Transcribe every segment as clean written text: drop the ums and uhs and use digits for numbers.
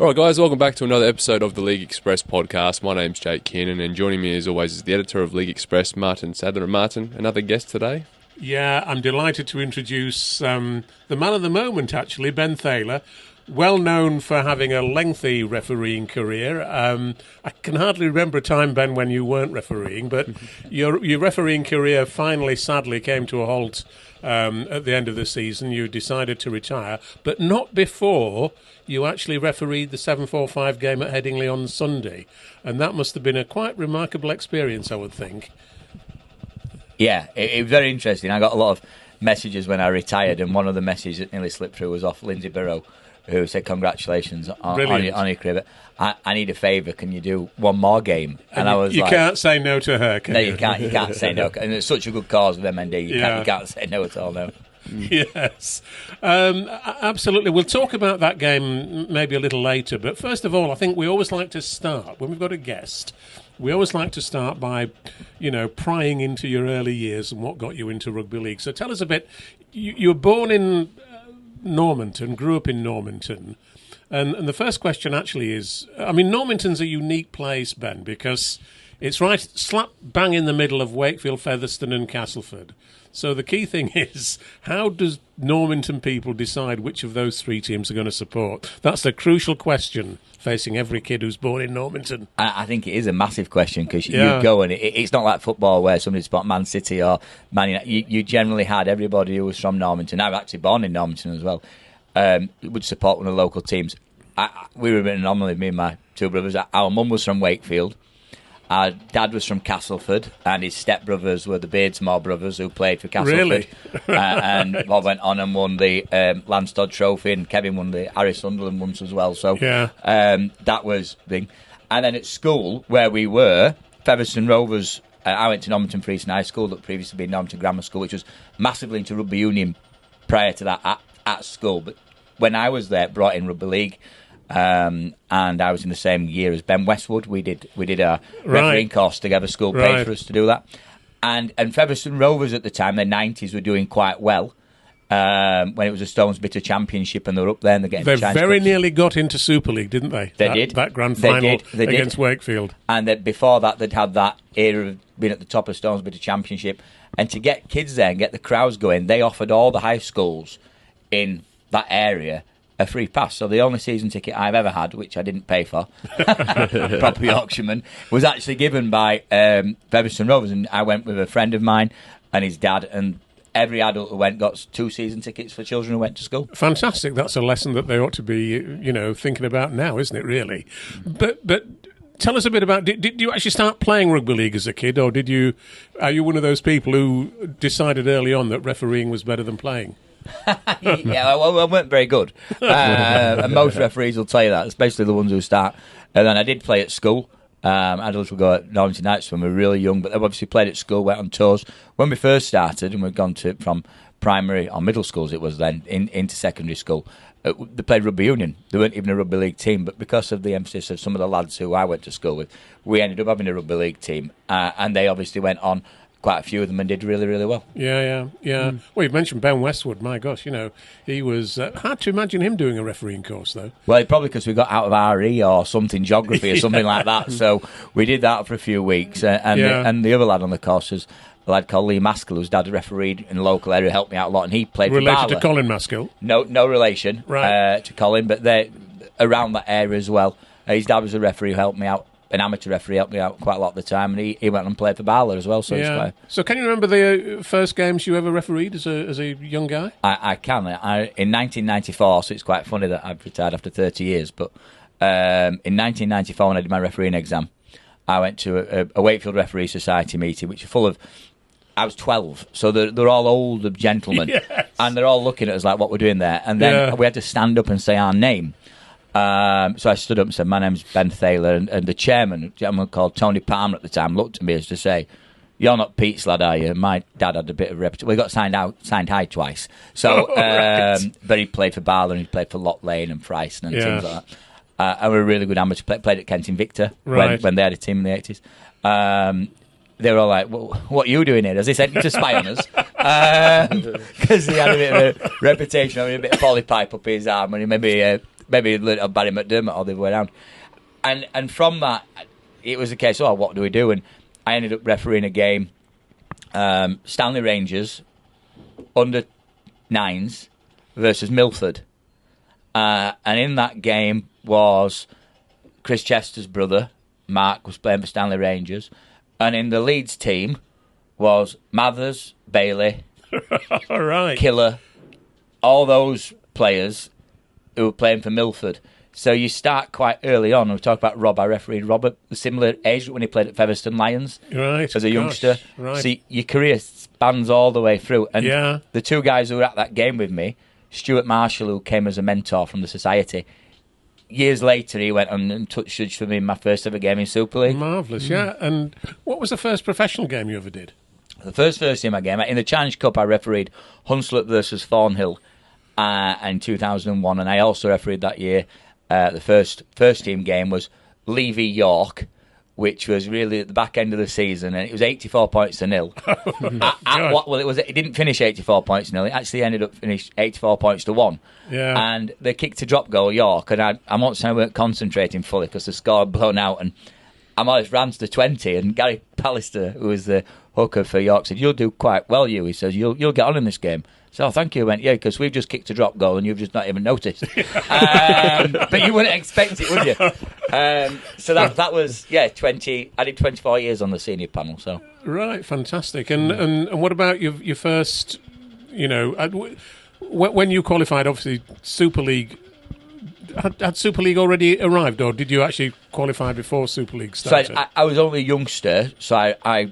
Alright guys, welcome back to another episode of the League Express podcast. My name's Jake Kearnan, and joining me as always is the editor of League Express, Martyn, Sadler. And Martyn, another guest today. Yeah, I'm delighted to introduce the man of the moment, actually, Ben Thaler, well known for having a lengthy refereeing career. I can hardly remember a time, Ben, when you weren't refereeing, but your refereeing career finally, sadly, came to a halt at the end of the season. You decided to retire, but not before you actually refereed the 7-4-5 game at Headingley on Sunday, and that must have been a quite remarkable experience, I would think. Yeah, it was very interesting. I got a lot of messages when I retired, and one of the messages that nearly slipped through was off Lindsay Burrow, who said, "Congratulations on your career, but I need a favour. Can you do one more game?" And I was you can't say no to her, can you? No, you can't say no. And it's such a good cause with MND. You can't say no at all, no. Yes, absolutely. We'll talk about that game maybe a little later. But first of all, I think we always like to start, when we've got a guest, we always like to start by, prying into your early years and what got you into rugby league. So tell us a bit. You were born in Normanton, grew up in Normanton. And the first question actually is, Normanton's a unique place, Ben, because it's right slap bang in the middle of Wakefield, Featherstone and Castleford. So the key thing is, how does Normanton people decide which of those three teams are going to support? That's the crucial question facing every kid who's born in Normanton. I think it is a massive question because you go and it's not like football where somebody support Man City or Man United. You generally had everybody who was from Normanton. I was actually born in Normanton as well. Would support one of the local teams. We were a bit anomaly, me and my two brothers. Our mum was from Wakefield. Our dad was from Castleford, and his stepbrothers were the Beardsmore brothers who played for Castleford. Really? And Bob went on and won the Landstod Trophy, and Kevin won the Harry Sunderland once as well. So that was big. And then at school, where we were, Featherstone Rovers, I went to Normanton Free High School, that previously been Normanton Grammar School, which was massively into rugby union prior to that at school. But when I was there, brought in rugby league. And I was in the same year as Ben Westwood. We did our refereeing course together. School paid for us to do that. And Featherstone Rovers at the time, the 90s, were doing quite well when it was a Stones Bitter Championship, and they were up there and they're getting They very nearly got into Super League, didn't they? They did. That grand final they against did. Wakefield. And that before that, they'd had that era of being at the top of Stones Bitter Championship. And to get kids there and get the crowds going, they offered all the high schools in that area a free pass. So the only season ticket I've ever had, which I didn't pay for, proper Yorkshireman, was actually given by Featherstone Rovers, and I went with a friend of mine and his dad, and every adult who went got 2 season tickets for children who went to school. Fantastic. That's a lesson that they ought to be, thinking about now, isn't it, really? But tell us a bit about, did you actually start playing rugby league as a kid, or are you one of those people who decided early on that refereeing was better than playing? Yeah, well, I weren't very good. And most referees will tell you that, especially the ones who start. And then I did play at school. Adults would go at Normanton Nights when we were really young, but they obviously played at school, went on tours. When we first started, and we'd gone from primary or middle schools, it was then, into secondary school, they played rugby union. They weren't even a rugby league team, but because of the emphasis of some of the lads who I went to school with, we ended up having a rugby league team. And they obviously went on, quite a few of them, and did really, really well. Yeah. Well, you've mentioned Ben Westwood. My gosh, he was hard to imagine him doing a refereeing course, though. Well, probably because we got out of RE or something, geography or something like that. So we did that for a few weeks. And the other lad on the course was a lad called Lee Maskell, whose dad refereed in the local area, helped me out a lot, and he played for Barlow. Related to Colin Maskell? No relation to Colin, but they're around that area as well. His dad was a referee who helped me out. An amateur referee helped me out quite a lot of the time, and he went and played for Barlow as well. So So can you remember the first games you ever refereed as a young guy? I can. In 1994, so it's quite funny that I've retired after 30 years, but in 1994 when I did my refereeing exam, I went to a Wakefield Referee Society meeting, which is full of, I was 12, so they're all old gentlemen, yes. And they're all looking at us like, what we're doing there, and then we had to stand up and say our name. So I stood up and said, "My name's Ben Thaler," and the chairman, a gentleman called Tony Palmer at the time, looked at me as to say, "You're not Pete's lad, are you?" My dad had a bit of reputation. We got signed high twice. So, but he played for Barlow and he played for Lock Lane and Fryson and things like that. And we were a really good amateur player. Played at Kent Invicta when they had a team in the 80s. They were all like, well, "What are you doing here?" As they said, to spy on us. Because he had a bit of a reputation of having a bit of polypipe up his arm, and he maybe maybe a little Barry McDermott or the other way around. And from that, it was a case, what do we do? And I ended up refereeing a game, Stanley Rangers, under 9s versus Milford. And in that game was Chris Chester's brother, Mark, was playing for Stanley Rangers. And in the Leeds team was Mathers, Bailey, right. Killer, all those players who were playing for Milford. So you start quite early on. We talk about Rob. I refereed Rob at a similar age when he played at Featherstone Lions as a youngster. Right. So your career spans all the way through. And the two guys who were at that game with me, Stuart Marshall, who came as a mentor from the society, years later he went on and touched judge for me in my first ever game in Super League. Marvellous, yeah. And what was the first professional game you ever did? The first team I game in the Challenge Cup, I refereed Hunslet versus Thornhill in 2001, and I also refereed that year. The first team game was Levy York, which was really at the back end of the season, and it was 84 points to 0. It didn't finish 84 points to 0. It actually ended up finished 84 points to 1. Yeah. And they kicked a drop goal, York, and I won't say I weren't concentrating fully because the score had blown out, and I almost ran to the 20, and Gary Pallister, who was the hooker for York, said, "You'll do quite well, you." He says, "You'll get on in this game." So, thank you. I went, yeah, because we've just kicked a drop goal and you've just not even noticed. But you wouldn't expect it, would you? So that was, 20. I did 24 years on the senior panel. So right, fantastic. And what about your first, when you qualified, obviously, Super League, had Super League already arrived, or did you actually qualify before Super League started? So I was only a youngster, so I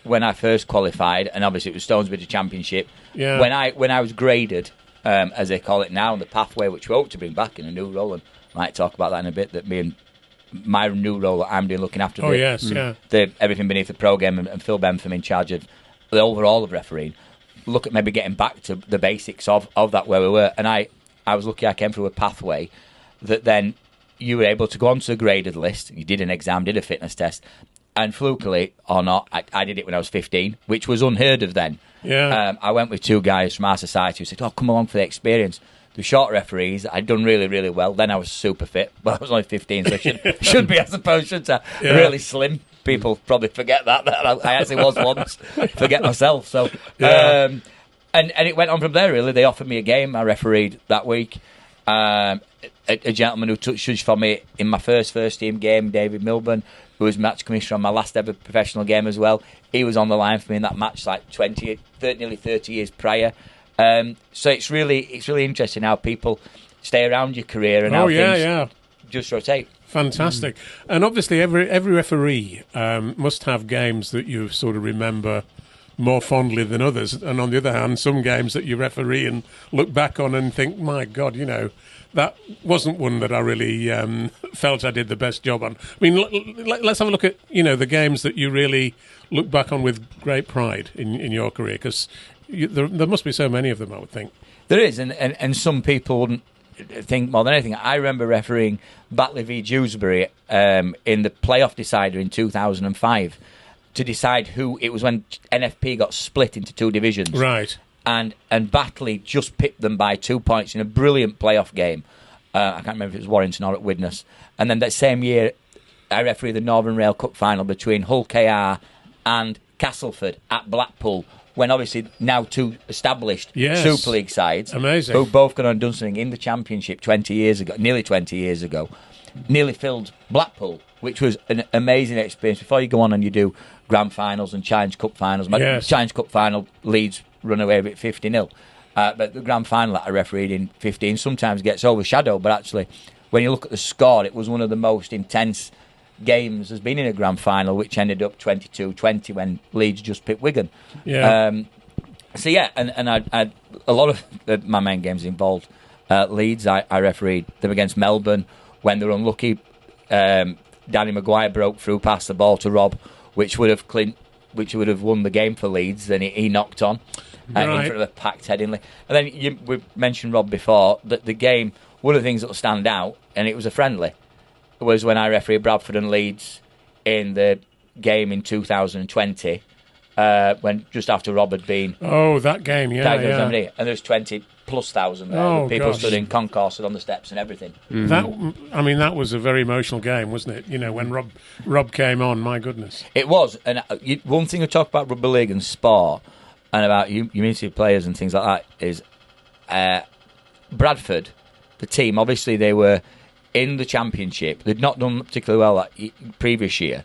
when I first qualified, and obviously it was Stonesbridge Championship. Yeah. When I was graded, as they call it now, on the pathway, which we hope to bring back in a new role, and I might talk about that in a bit. That my new role that I'm doing, looking after everything beneath the pro game, and Phil Bentham in charge of the overall of refereeing. Look at maybe getting back to the basics of that where we were, and I was lucky. I came through a pathway that then you were able to go onto a graded list. You did an exam, did a fitness test. And flukily or not, I did it when I was 15, which was unheard of then. Yeah. I went with two guys from our society who said, come along for the experience. The short referees, I'd done really, really well. Then I was super fit. Well, I was only 15, so I should be, I suppose, shouldn't I? Yeah. Really slim. People probably forget that I actually was once. Forget myself. So, and it went on from there, really. They offered me a game. I refereed that week. A gentleman who judged for me in my first team game, David Milburn, who was match commissioner on my last ever professional game as well. He was on the line for me in that match like nearly 30 years prior. So it's really interesting how people stay around your career and how things just rotate. Fantastic. And obviously every referee must have games that you sort of remember more fondly than others. And on the other hand, some games that you referee and look back on and think, my God, that wasn't one that I really felt I did the best job on. I mean, let's have a look at, the games that you really look back on with great pride in your career, because there must be so many of them, I would think. There is, and some people wouldn't think more than anything. I remember refereeing Batley v Dewsbury in the playoff decider in 2005 to decide who, it was when NFP got split into two divisions. Right. And Batley just pipped them by 2 points in a brilliant playoff game. I can't remember if it was Warrington or at Widnes. And then that same year, I refereed the Northern Rail Cup final between Hull KR and Castleford at Blackpool, when obviously now two established Super League sides, amazing, who both got on done something in the Championship nearly 20 years ago, nearly filled Blackpool, which was an amazing experience. Before you go on and you do Grand Finals and Challenge Cup Finals, Challenge Cup Final, Leeds run away with it 50-0. But the Grand Final that I refereed in 15 sometimes gets overshadowed, but actually, when you look at the score, it was one of the most intense games there's been in a Grand Final, which ended up 22-20 when Leeds just picked Wigan. Yeah. And I a lot of my main games involved Leeds. I refereed them against Melbourne when they were unlucky. Danny Maguire broke through, passed the ball to Rob, which would have won the game for Leeds, and he knocked on in front of a packed Headingley. And then we mentioned Rob before, that the game, one of the things that will stand out, and it was a friendly, was when I refereed Bradford and Leeds in the game in 2020, when just after Rob had been... Oh, that game, yeah. And there was 20 plus thousand there. People stood in concourse on the steps and everything. That was a very emotional game, wasn't it? You know, when Rob came on, my goodness. It was. And one thing I talk about rugby league and sport and about community players and things like that is Bradford, the team, obviously they were in the championship. They'd not done particularly well that previous year.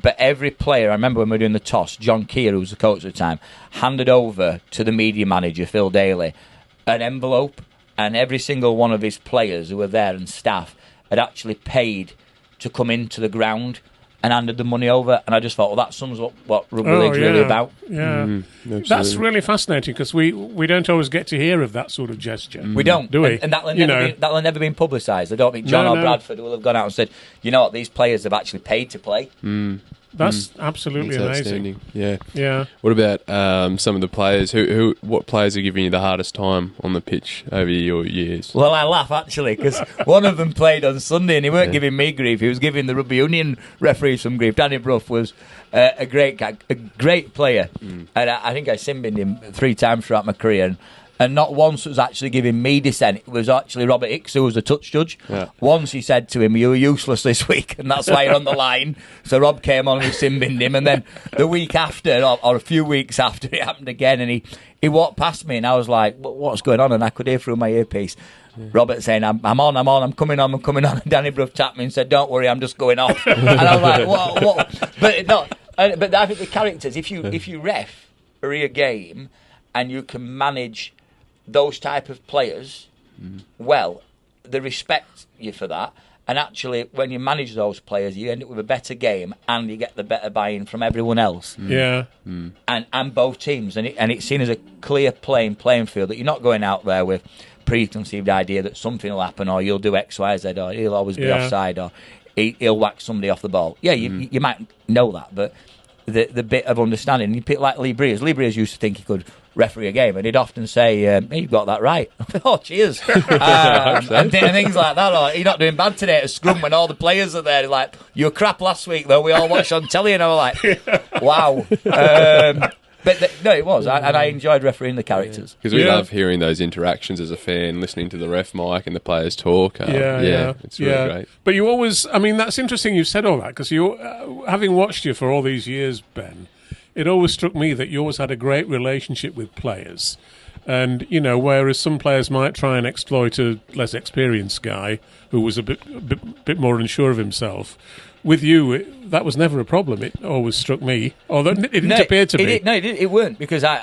But every player, I remember when we were doing the toss, John Keir, who was the coach at the time, handed over to the media manager, Phil Daly, an envelope, and every single one of his players who were there and staff had actually paid to come into the ground and handed the money over. And I just thought, well, that sums up what rugby league's really about. Yeah, that's really fascinating because we don't always get to hear of that sort of gesture. We don't, do we? And that'll never been publicised. I don't think John or Bradford will have gone out and said, you know what, these players have actually paid to play. That's absolutely amazing. Yeah. What about some of the players? What players are giving you the hardest time on the pitch over your years? Well, I laugh actually because one of them played on Sunday and he weren't giving me grief. He was giving the rugby union referees some grief. Danny Brough was a great player, and I think I sin-binned him 3 times throughout my career. And not once was actually giving me dissent. It was actually Robert Hicks who was the touch judge. Yeah. Once he said to him, "You were useless this week," and that's why you're on the line. So Rob came on and sin-binned him. And then the week after, or a few weeks after, it happened again. And he walked past me, and I was like, "What's going on?" And I could hear through my earpiece Robert saying, I'm coming on. And Danny Brough tapped me and said, "Don't worry, I'm just going off." And I was like, "What?" But no. But I think the characters, if you referee a game and you can manage those type of players well, they respect you for that, and actually when you manage those players you end up with a better game and you get the better buy-in from everyone else and both teams, and it's seen as a clear playing field, that you're not going out there with preconceived idea that something will happen or you'll do X, Y, Z, or he'll always be offside, or he'll whack somebody off the ball. You might know that, but the bit of understanding, you pick like Lee Breers used to think he could referee a game, and he'd often say, "Hey, you've got that right." Oh, cheers. And things like that. Or, "You're not doing bad today at a scrum," when all the players are there. They're like, "You were crap last week, though. We all watched on telly," and I was like, "Wow." No, it was, and I enjoyed refereeing the characters. Because we love hearing those interactions as a fan, listening to the ref mic and the players talk. It's really great. But you always, that's interesting you said all that, because you, having watched you for all these years, Ben, it always struck me that you always had a great relationship with players. And, whereas some players might try and exploit a less experienced guy who was a bit more unsure of himself, with you, that was never a problem. It always struck me, although it didn't appear to be. It weren't, because I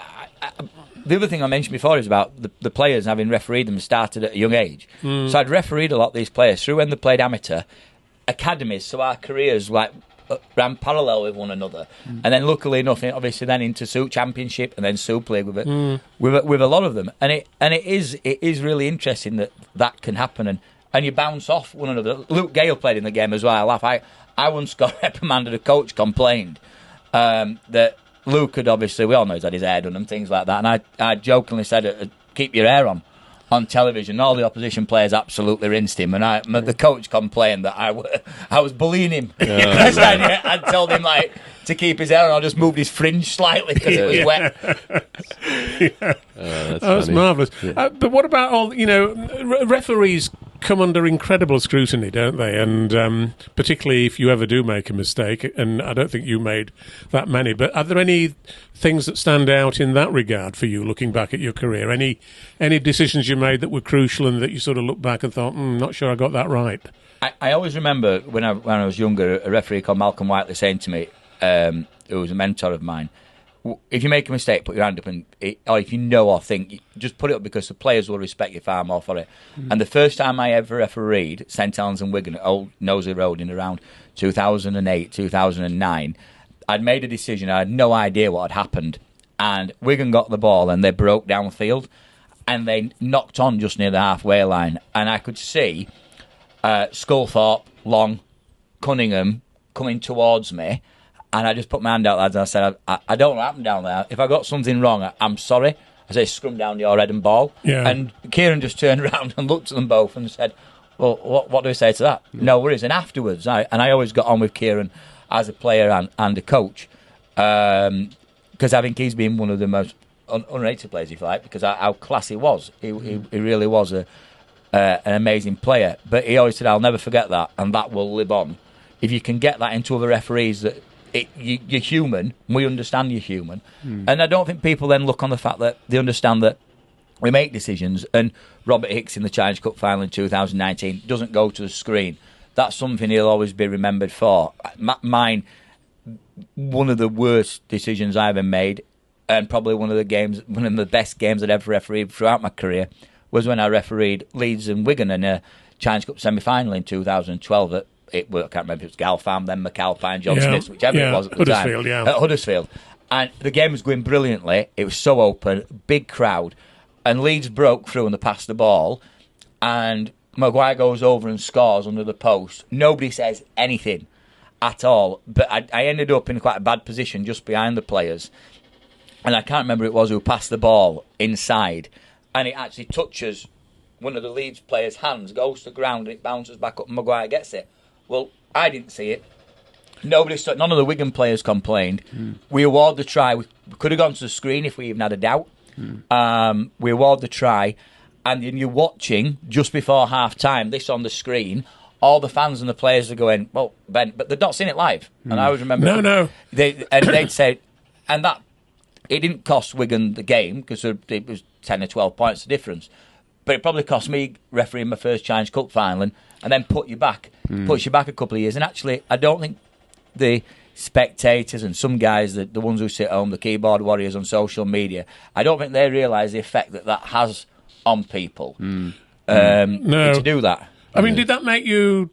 the other thing I mentioned before is about the players having refereed them started at a young age. So I'd refereed a lot of these players through when they played amateur academies, so our careers ran parallel with one another, and then luckily enough, obviously, then into Super Championship and then Super League with a lot of them, and it is really interesting that can happen, and you bounce off one another. Luke Gale played in the game as well. I laugh. I once got reprimanded. A coach complained that Luke had, obviously, we all know he's had his hair done and things like that, and I jokingly said, "Keep your hair on television." All the opposition players absolutely rinsed him, and the coach complained that I was bullying him. I'd told him to keep his hair on. I just moved his fringe slightly because it was wet. That's marvellous. But what about all, referees come under incredible scrutiny, don't they? And particularly if you ever do make a mistake, and I don't think you made that many, but are there any things that stand out in that regard for you, looking back at your career? Any decisions you made that were crucial and that you sort of looked back and thought, not sure I got that right? I always remember when I was younger, a referee called Malcolm Whiteley saying to me, who was a mentor of mine, if you make a mistake, put your hand up, or if you know or think, just put it up, because the players will respect you far more for it. And the first time I ever refereed St Helens and Wigan at Old Knowsley Road in around 2008, 2009, I'd made a decision. I had no idea what had happened, and Wigan got the ball and they broke downfield and they knocked on just near the halfway line, and I could see Sculthorpe, Long, Cunningham coming towards me. And I just put my hand out, lads, and I said, I don't know what happened down there. If I got something wrong, I'm sorry. I say, scrum down your head and ball. Yeah. And Kearnan just turned around and looked at them both and said, "Well, what do we say to that?" No worries. And afterwards, I always got on with Kearnan as a player and a coach, because I think he's been one of the most unrated players, if you like, because how class he was. He really was an amazing player. But he always said, "I'll never forget that, and that will live on." If you can get that into other referees, that you're human, we understand you're human, and I don't think people then look on the fact that they understand that we make decisions. And Robert Hicks in the Challenge Cup final in 2019 doesn't go to the screen. That's something he'll always be remembered for. Mine, one of the worst decisions I ever made, and probably one of the best games I'd ever refereed throughout my career, was when I refereed Leeds and Wigan in a Challenge Cup semi-final in 2012 I can't remember if it was Galfam, then McAlpine, John Smith, whichever it was at the time. At Huddersfield. And the game was going brilliantly. It was so open, big crowd. And Leeds broke through and they passed the ball. And Maguire goes over and scores under the post. Nobody says anything at all. But I ended up in quite a bad position just behind the players. And I can't remember who it was who passed the ball inside. And it actually touches one of the Leeds players' hands, goes to the ground, and it bounces back up and Maguire gets it. Well, I didn't see it. None of the Wigan players complained. We award the try. We could have gone to the screen if we even had a doubt. We award the try, and then you're watching just before half time, this on the screen, all the fans and the players are going, "Well, Ben," but they've not seen it live. And I always remember, no. They'd say, and that it didn't cost Wigan the game because it was 10 or 12 points the difference. But it probably cost me refereeing my first Challenge Cup final and then puts you back a couple of years. And actually, I don't think the spectators and some guys, the ones who sit home, the keyboard warriors on social media, I don't think they realise the effect that has on people to do that. I mean, did that make you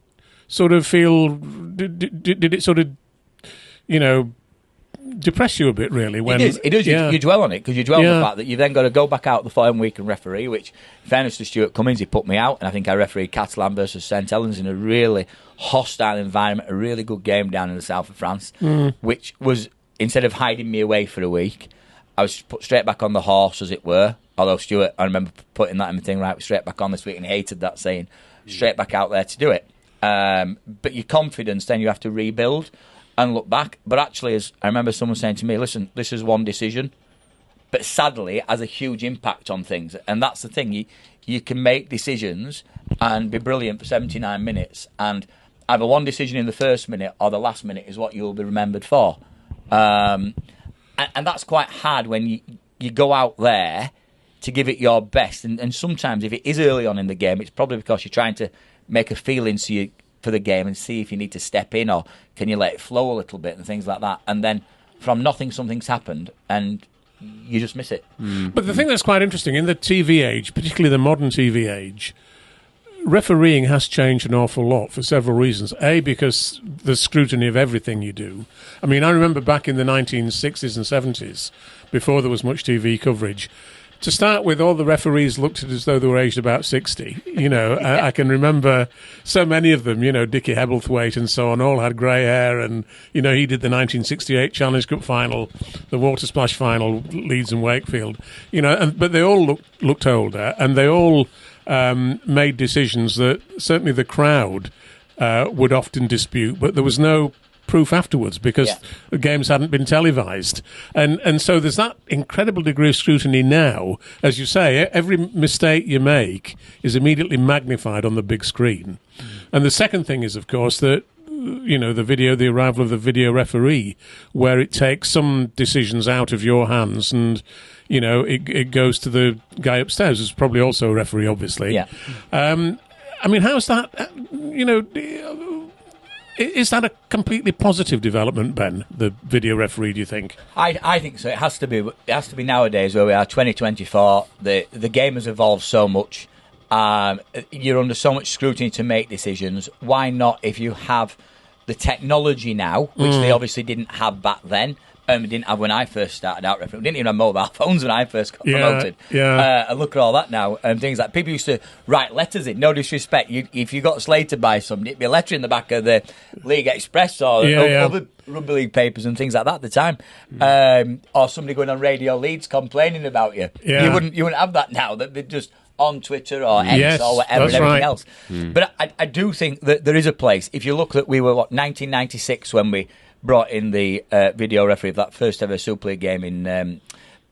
sort of feel... Did it sort of, depress you a bit, really? When it does. You dwell on it, because you dwell on the fact that you've then got to go back out the following week and referee, which, in fairness to Stuart Cummins, he put me out, and I think I refereed Catalan versus St Helens in a really hostile environment, a really good game down in the south of France, which was, instead of hiding me away for a week, I was put straight back on the horse, as it were. Although Stuart, I remember putting that in the thing, right, straight back on this week, and he hated that saying, straight back out there to do it. But your confidence, then you have to rebuild and look back. But actually, as I remember someone saying to me, listen, this is one decision, but sadly it has a huge impact on things. And that's the thing, you can make decisions and be brilliant for 79 minutes, and either one decision in the first minute or the last minute is what you'll be remembered for. And that's quite hard when you go out there to give it your best. And sometimes if it is early on in the game, it's probably because you're trying to make a feeling for the game and see if you need to step in or can you let it flow a little bit and things like that. And then from nothing, something's happened and you just miss it. But the thing that's quite interesting, in the TV age, particularly the modern TV age, refereeing has changed an awful lot for several reasons. A, because the scrutiny of everything you do. I mean, I remember back in the 1960s and 70s, before there was much TV coverage, to start with, all the referees looked as though they were aged about 60. I can remember so many of them, Dickie Hebblethwaite and so on, all had grey hair. And, he did the 1968 Challenge Cup final, the Water Splash final, Leeds and Wakefield. But they all looked older, and they all made decisions that certainly the crowd would often dispute, but there was no proof afterwards because the games hadn't been televised. And so there's that incredible degree of scrutiny now. As you say, every mistake you make is immediately magnified on the big screen. And the second thing is, of course, that the arrival of the video referee, where it takes some decisions out of your hands and it goes to the guy upstairs, who's probably also a referee, obviously. Yeah. I mean, how's that, is that a completely positive development, Ben, the video referee, do you think? I think so. It has to be. It has to be nowadays, where we are 2024. The game has evolved so much. You're under so much scrutiny to make decisions. Why not, if you have the technology now, which they obviously didn't have back then, we didn't have when I first started out refereeing. We didn't even have mobile phones when I first got promoted. And look at all that now. And things like, people used to write letters in, no disrespect. If you got slated by somebody, it'd be a letter in the back of the League Express or other rugby league papers and things like that at the time. Or somebody going on Radio Leeds complaining about you. You wouldn't have that now. They're just on Twitter or X or whatever and everything else. But I do think that there is a place. If you look at, we were, 1996 when we brought in the video referee of that first ever Super League game in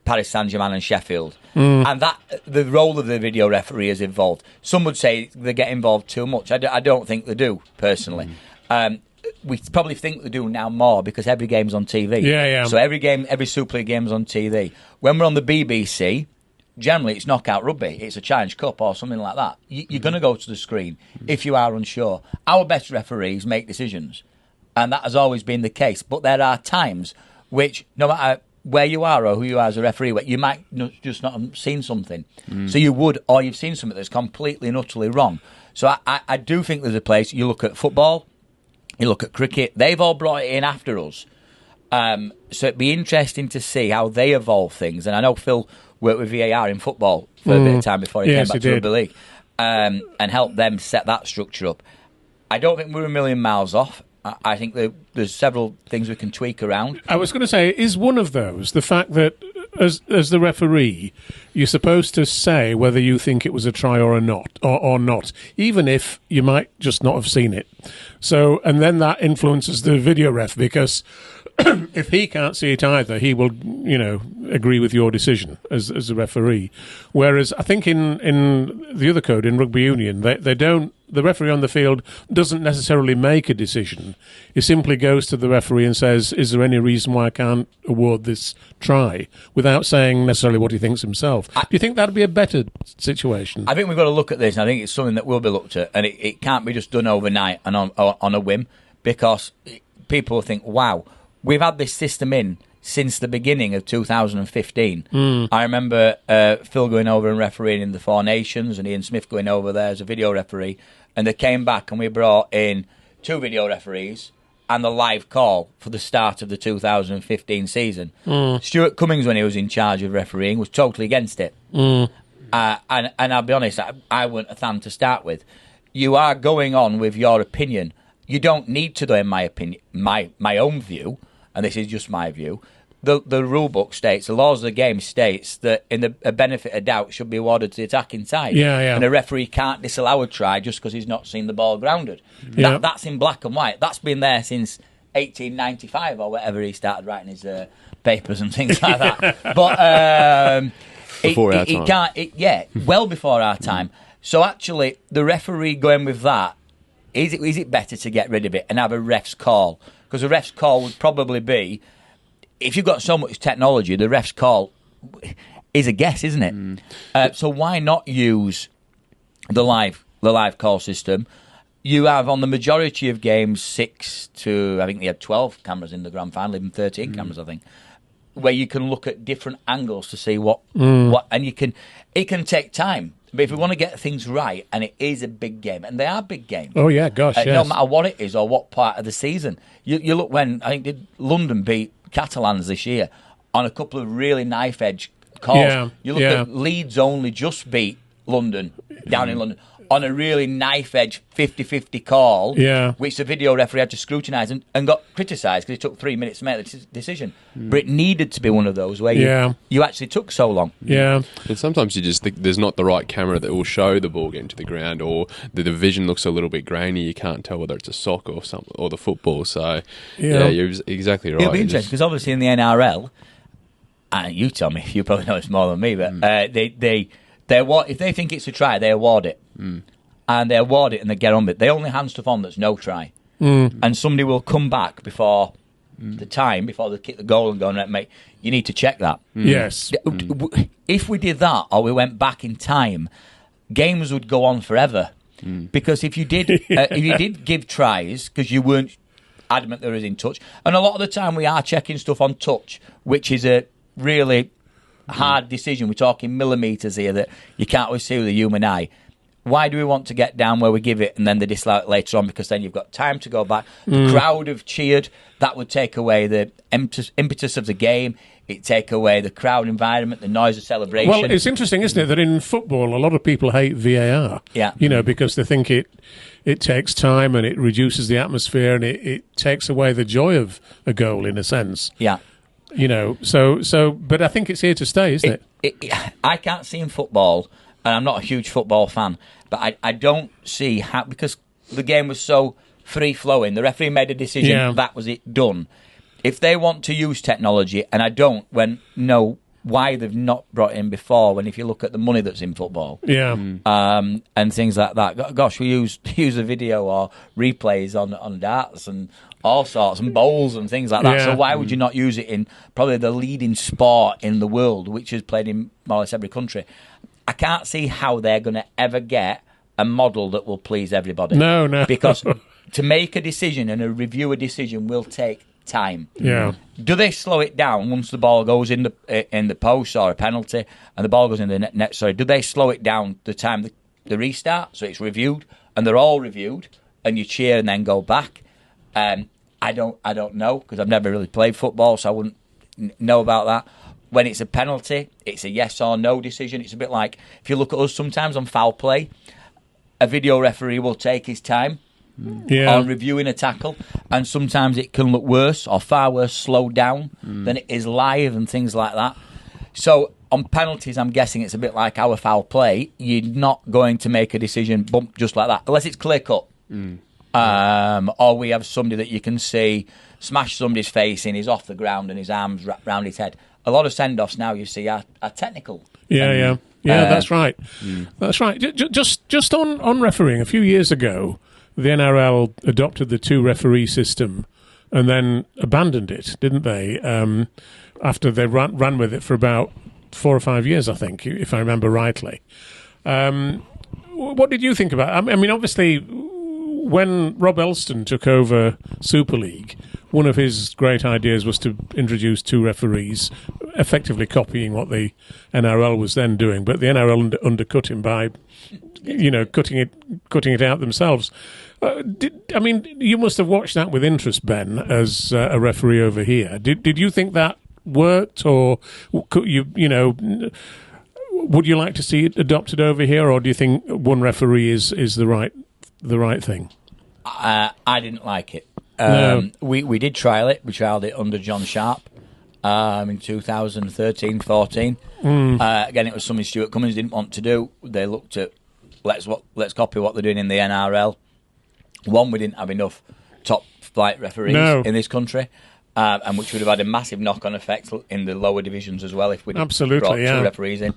Paris Saint-Germain and Sheffield. And that the role of the video referee has evolved. Some would say they get involved too much. I don't think they do, personally. We probably think they do now more because every game's on TV. So every Super League game's on TV. When we're on the BBC, generally it's knockout rugby. It's a Challenge Cup or something like that. You're going to go to the screen if you are unsure. Our best referees make decisions, and that has always been the case. But there are times which, no matter where you are or who you are as a referee, you might just not have seen something. So you would, or you've seen something that's completely and utterly wrong. So I do think there's a place. You look at football, you look at cricket, they've all brought it in after us. So it'd be interesting to see how they evolve things. And I know Phil worked with VAR in football for a bit of time before he came back to rugby league, and helped them set that structure up. I don't think we're a million miles off. I think there's several things we can tweak around. I was going to say, is one of those the fact that as the referee, you're supposed to say whether you think it was a try or not, even if you might just not have seen it. So, and then that influences the video ref, because if he can't see it either, he will, agree with your decision as a referee. Whereas I think in the other code, in rugby union, they don't. The referee on the field doesn't necessarily make a decision. He simply goes to the referee and says, is there any reason why I can't award this try, without saying necessarily what he thinks himself. Do you think that would be a better situation? I think we've got to look at this, and I think it's something that will be looked at, and it can't be just done overnight and on a whim, because people think, wow, we've had this system in since the beginning of 2015. I remember Phil going over and refereeing in the Four Nations, and Ian Smith going over there as a video referee, and they came back and we brought in 2 video referees and the live call for the start of the 2015 season. Stuart Cummings, when he was in charge of refereeing, was totally against it. And I'll be honest, I weren't a fan to start with. You are going on with your opinion. You don't need to, though, in my opinion, my own view, and this is just my view. The rule book states, the laws of the game states that a benefit of doubt should be awarded to the attacking side. And a referee can't disallow a try just because he's not seen the ball grounded. That's in black and white. That's been there since 1895 or whatever he started writing his papers and things like that. But before our time. Well before our time. So actually, the referee going with that, is it better to get rid of it and have a ref's call? Because a ref's call would probably be, if you've got so much technology, the ref's call is a guess, isn't it? So why not use the live call system? You have, on the majority of games, 6 to, I think they had 12 cameras in the grand final, even 13 cameras, I think, where you can look at different angles to see what, and it can take time. But if we want to get things right, and it is a big game, and they are big games. Oh, yeah, gosh, yes. No matter what it is or what part of the season. You look when, I think, did London beat Catalans this year on a couple of really knife-edge calls. You look at Leeds only just beat London, down in London, on a really knife-edge 50-50 call, which the video referee had to scrutinise and got criticised because it took 3 minutes to make the decision. But it needed to be one of those where you actually took so long. And sometimes you just think there's not the right camera that will show the ball getting to the ground, or the vision looks a little bit grainy. You can't tell whether it's a sock or something, or the football. So, you're exactly right. It'll be interesting because obviously in the NRL, and you tell me, you probably know this more than me, but they award, if they think it's a try, they award it. And they award it and they get on with it. They only hand stuff on that's no try. And somebody will come back before the time, before they kick the goal and go, mate, you need to check that. Yes. If we did that, or we went back in time, games would go on forever. Because if you did give tries, because you weren't adamant there was in touch, and a lot of the time we are checking stuff on touch, which is a really hard decision. We're talking millimetres here that you can't always see with the human eye. Why do we want to get down where we give it and then they disallow it later on? Because then you've got time to go back. The crowd have cheered. That would take away the impetus of the game. It'd take away the crowd environment, the noise of celebration. Well, it's interesting, isn't it, that in football a lot of people hate VAR. Because they think it takes time and it reduces the atmosphere and it takes away the joy of a goal in a sense. But I think it's here to stay, isn't it? I can't see in football, and I'm not a huge football fan, but I don't see how, because the game was so free-flowing, the referee made a decision, that was it, done. If they want to use technology, and I don't, when why they've not brought in before. When if you look at the money that's in football, and things like that. Gosh, we use the video or replays on darts and all sorts and bowls and things like that. So why would you not use it in probably the leading sport in the world, which is played in more or less every country? I can't see how they're going to ever get a model that will please everybody. No. Because to make a decision and review a decision will take time. Yeah. Do they slow it down once the ball goes in the post or a penalty and the ball goes in the net? Sorry, do they slow it down the time the restart so it's reviewed and they're all reviewed and you cheer and then go back? I don't know because I've never really played football, so I wouldn't know about that. When it's a penalty, it's a yes or no decision. It's a bit like if you look at us sometimes on foul play, a video referee will take his time on reviewing a tackle, and sometimes it can look worse or far worse slowed down than it is live and things like that. So on penalties, I'm guessing it's a bit like our foul play. You're not going to make a decision bump just like that unless it's clear cut. Or we have somebody that you can see smash somebody's face in, he's off the ground and his arms wrapped round his head. A lot of send-offs now you see are technical. Yeah, that's right. That's right. Just on refereeing, a few years ago, the NRL adopted the two-referee system and then abandoned it, didn't they? After they ran with it for about 4 or 5 years, I think, if I remember rightly. What did you think about it? I mean, obviously, when Rob Elston took over Super League, one of his great ideas was to introduce two referees, effectively copying what the NRL was then doing. But the NRL undercut him by, cutting it out themselves. You must have watched that with interest, Ben, as a referee over here. Did you think that worked, or could would you like to see it adopted over here, or do you think one referee is the right thing? I didn't like it. No. We did trial it. We trialled it under John Sharp in 2013-14. Again, it was something Stuart Cummins didn't want to do. They looked at let's copy what they're doing in the NRL. One, we didn't have enough top flight referees in this country, and which would have had a massive knock-on effect in the lower divisions as well if we'd brought two referees in.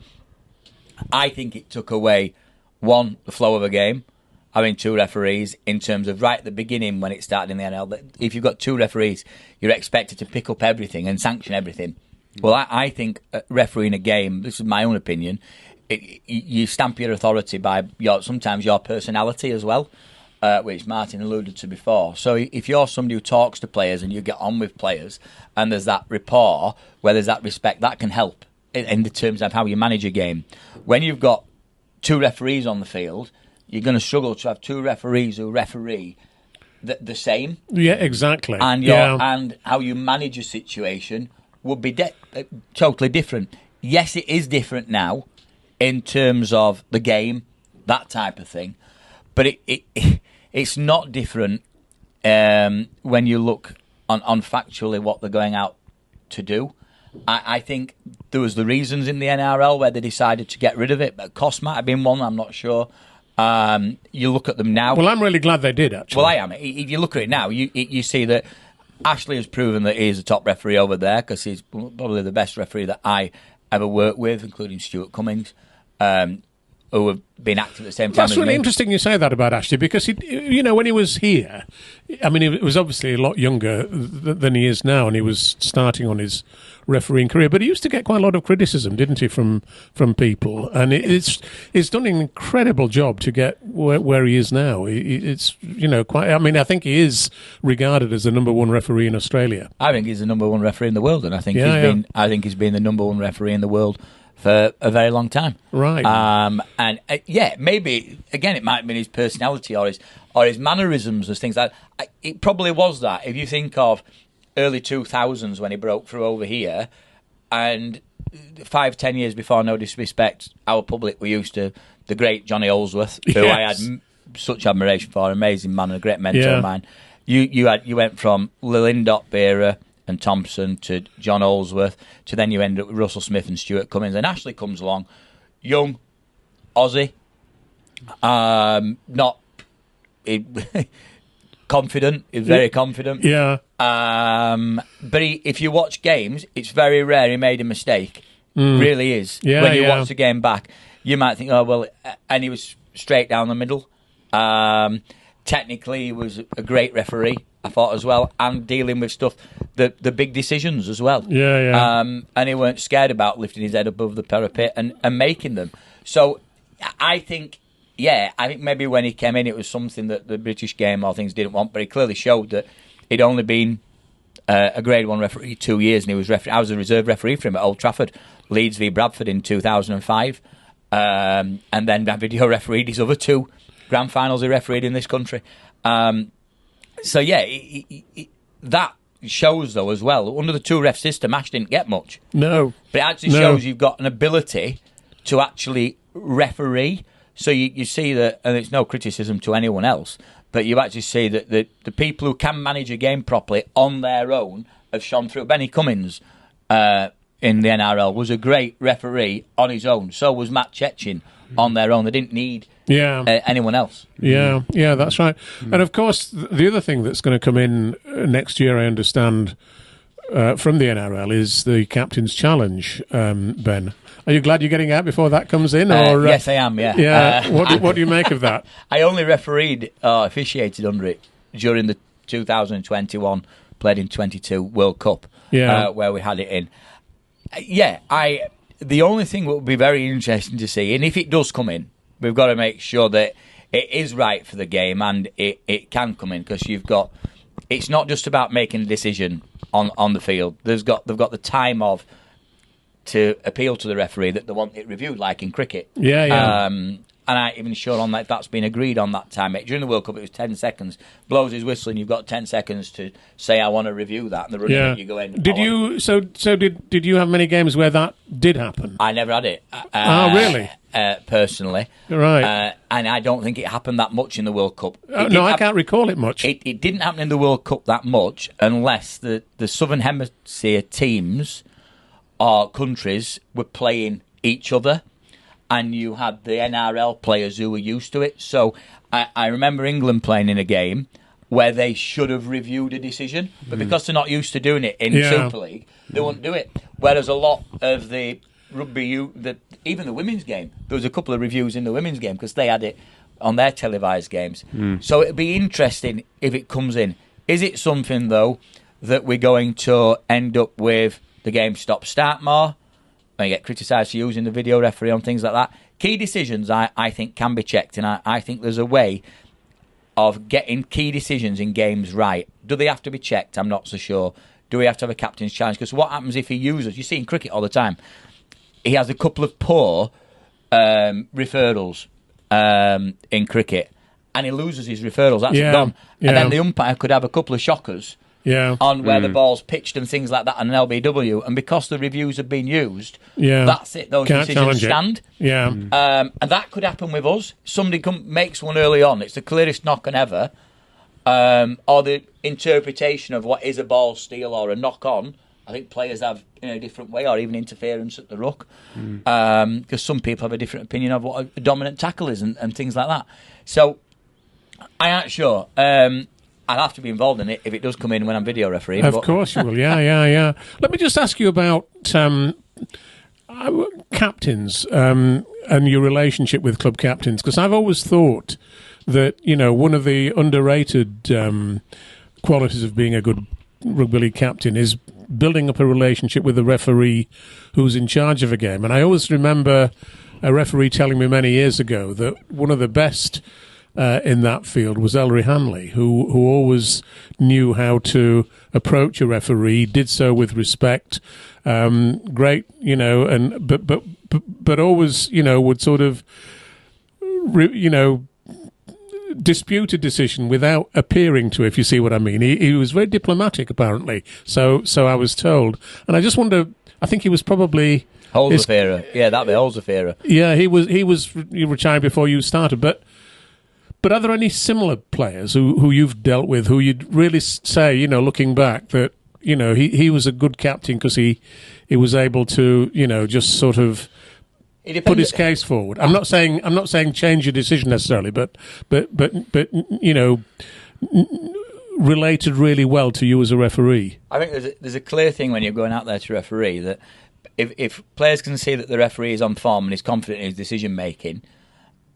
I think it took away, one, the flow of a game, having two referees in terms of right at the beginning when it started in the NRL. If you've got two referees, you're expected to pick up everything and sanction everything. Well, I think refereeing a game, this is my own opinion, you stamp your authority by sometimes your personality as well, which Martyn alluded to before. So if you're somebody who talks to players and you get on with players and there's that rapport, where there's that respect, that can help in the terms of how you manage a game. When you've got two referees on the field, you're going to struggle to have two referees who referee the same. Yeah, exactly. And and how you manage a situation would be totally different. Yes, it is different now in terms of the game, that type of thing. But it's not different when you look on factually what they're going out to do. I think there was the reasons in the NRL where they decided to get rid of it. But cost might have been one, I'm not sure. You look at them now. Well, I'm really glad they did, actually. Well, I am. If you look at it now, you see that Ashley has proven that he is the top referee over there because he's probably the best referee that I ever worked with, including Stuart Cummins, who have been active at the same time. That's really interesting you say that about Ashley because, when he was here, I mean, he was obviously a lot younger than he is now and he was starting on his refereeing career, but he used to get quite a lot of criticism, didn't he, from people? And it's done an incredible job to get where he is now. It's quite. I mean, I think he is regarded as the number one referee in Australia. I think he's the number one referee in the world, and I think he's been the number one referee in the world for a very long time. Right. Maybe again it might have been his personality or his mannerisms as things like that. It probably was that. If you think of early 2000s when he broke through over here, and 5-10 years before, no disrespect, our public were used to the great Johnny Olsworth, who I had such admiration for, amazing man and a great mentor of mine. You went from Lindop era and Thompson to John Olsworth to then you end up with Russell Smith and Stuart Cummins, and Ashley comes along, young, Aussie, not confident. He's very confident. Yeah. But if you watch games, it's very rare he made a mistake Really is. Yeah, when you watch the game back, you might think, oh, well, and he was straight down the middle. Technically, he was a great referee, I thought, as well, and dealing with stuff, the big decisions as well. And he weren't scared about lifting his head above the parapet and making them. So I think maybe when he came in, it was something that the British game or things didn't want, but he clearly showed that he'd only been a Grade 1 referee 2 years, and he was I was a reserve referee for him at Old Trafford, Leeds v Bradford in 2005, and then I video refereed his other 2 grand finals he refereed in this country. So that shows though as well. Under the 2-ref system, Ash didn't get much. No, but it actually shows you've got an ability to actually referee. So you see that, and it's no criticism to anyone else, but you actually see that the people who can manage a game properly on their own have shone through. Benny Cummins in the NRL was a great referee on his own. So was Matt Chechin on their own. They didn't need anyone else. Yeah, that's right. And of course, the other thing that's going to come in next year, I understand, from the NRL is the Captain's Challenge, Ben. Are you glad you're getting out before that comes in? Or yes, I am, yeah. Yeah. What do you make of that? I only refereed, officiated under it during the 2021, played in 22 World Cup, where we had it in. The only thing that would be very interesting to see, and if it does come in, we've got to make sure that it is right for the game and it can come in, because it's not just about making a decision on the field. They've got the time to appeal to the referee that they want it reviewed, like in cricket. And I'm even sure on that that's been agreed on that time. During the World Cup, it was 10 seconds. Blows his whistle, and you've got 10 seconds to say, I want to review that. And the running you go in. Did you have many games where that did happen? I never had it. Really? Personally. Right. And I don't think it happened that much in the World Cup. I can't recall it much. It didn't happen in the World Cup that much unless the Southern Hemisphere teams or countries were playing each other, and you had the NRL players who were used to it. So I remember England playing in a game where they should have reviewed a decision, but because they're not used to doing it in Super League, they wouldn't do it. Whereas a lot of the rugby, even the women's game, there was a couple of reviews in the women's game because they had it on their televised games. So it'd be interesting if it comes in. Is it something, though, that we're going to end up with the game stop-start more? And you get criticised for using the video referee on things like that. Key decisions, I think, can be checked, and I think there's a way of getting key decisions in games right. Do they have to be checked? I'm not so sure. Do we have to have a captain's challenge? Because what happens if he uses... You see in cricket all the time, he has a couple of poor referrals in cricket, and he loses his referrals. That's gone. And then the umpire could have a couple of shockers on where the ball's pitched and things like that on an LBW, and because the reviews have been used, that's it. Those decisions stand. And that could happen with us. Somebody makes one early on. It's the clearest knock on ever, or the interpretation of what is a ball steal or a knock on. I think players have in a different way, or even interference at the ruck, because some people have a different opinion of what a dominant tackle is and things like that. So I aren't sure. I'll have to be involved in it if it does come in when I'm video refereeing. Of course you will, yeah. Let me just ask you about captains and your relationship with club captains, because I've always thought that, one of the underrated qualities of being a good rugby league captain is building up a relationship with the referee who's in charge of a game. And I always remember a referee telling me many years ago that one of the best in that field was Ellery Handley, who always knew how to approach a referee, did so with respect, great, and but always, would sort of, dispute a decision without appearing to, if you see what I mean. He was very diplomatic, apparently. So I was told, and I just wonder. I think he was probably Holzerfera. Yeah, that'd be Holzerfera. Yeah, he was retired before you started, But are there any similar players who you've dealt with who you'd really say, looking back, that, he was a good captain because he was able to, just sort of put his case forward? I'm not saying change your decision necessarily, but related really well to you as a referee. I think there's a clear thing when you're going out there to referee that if players can see that the referee is on form and is confident in his decision making,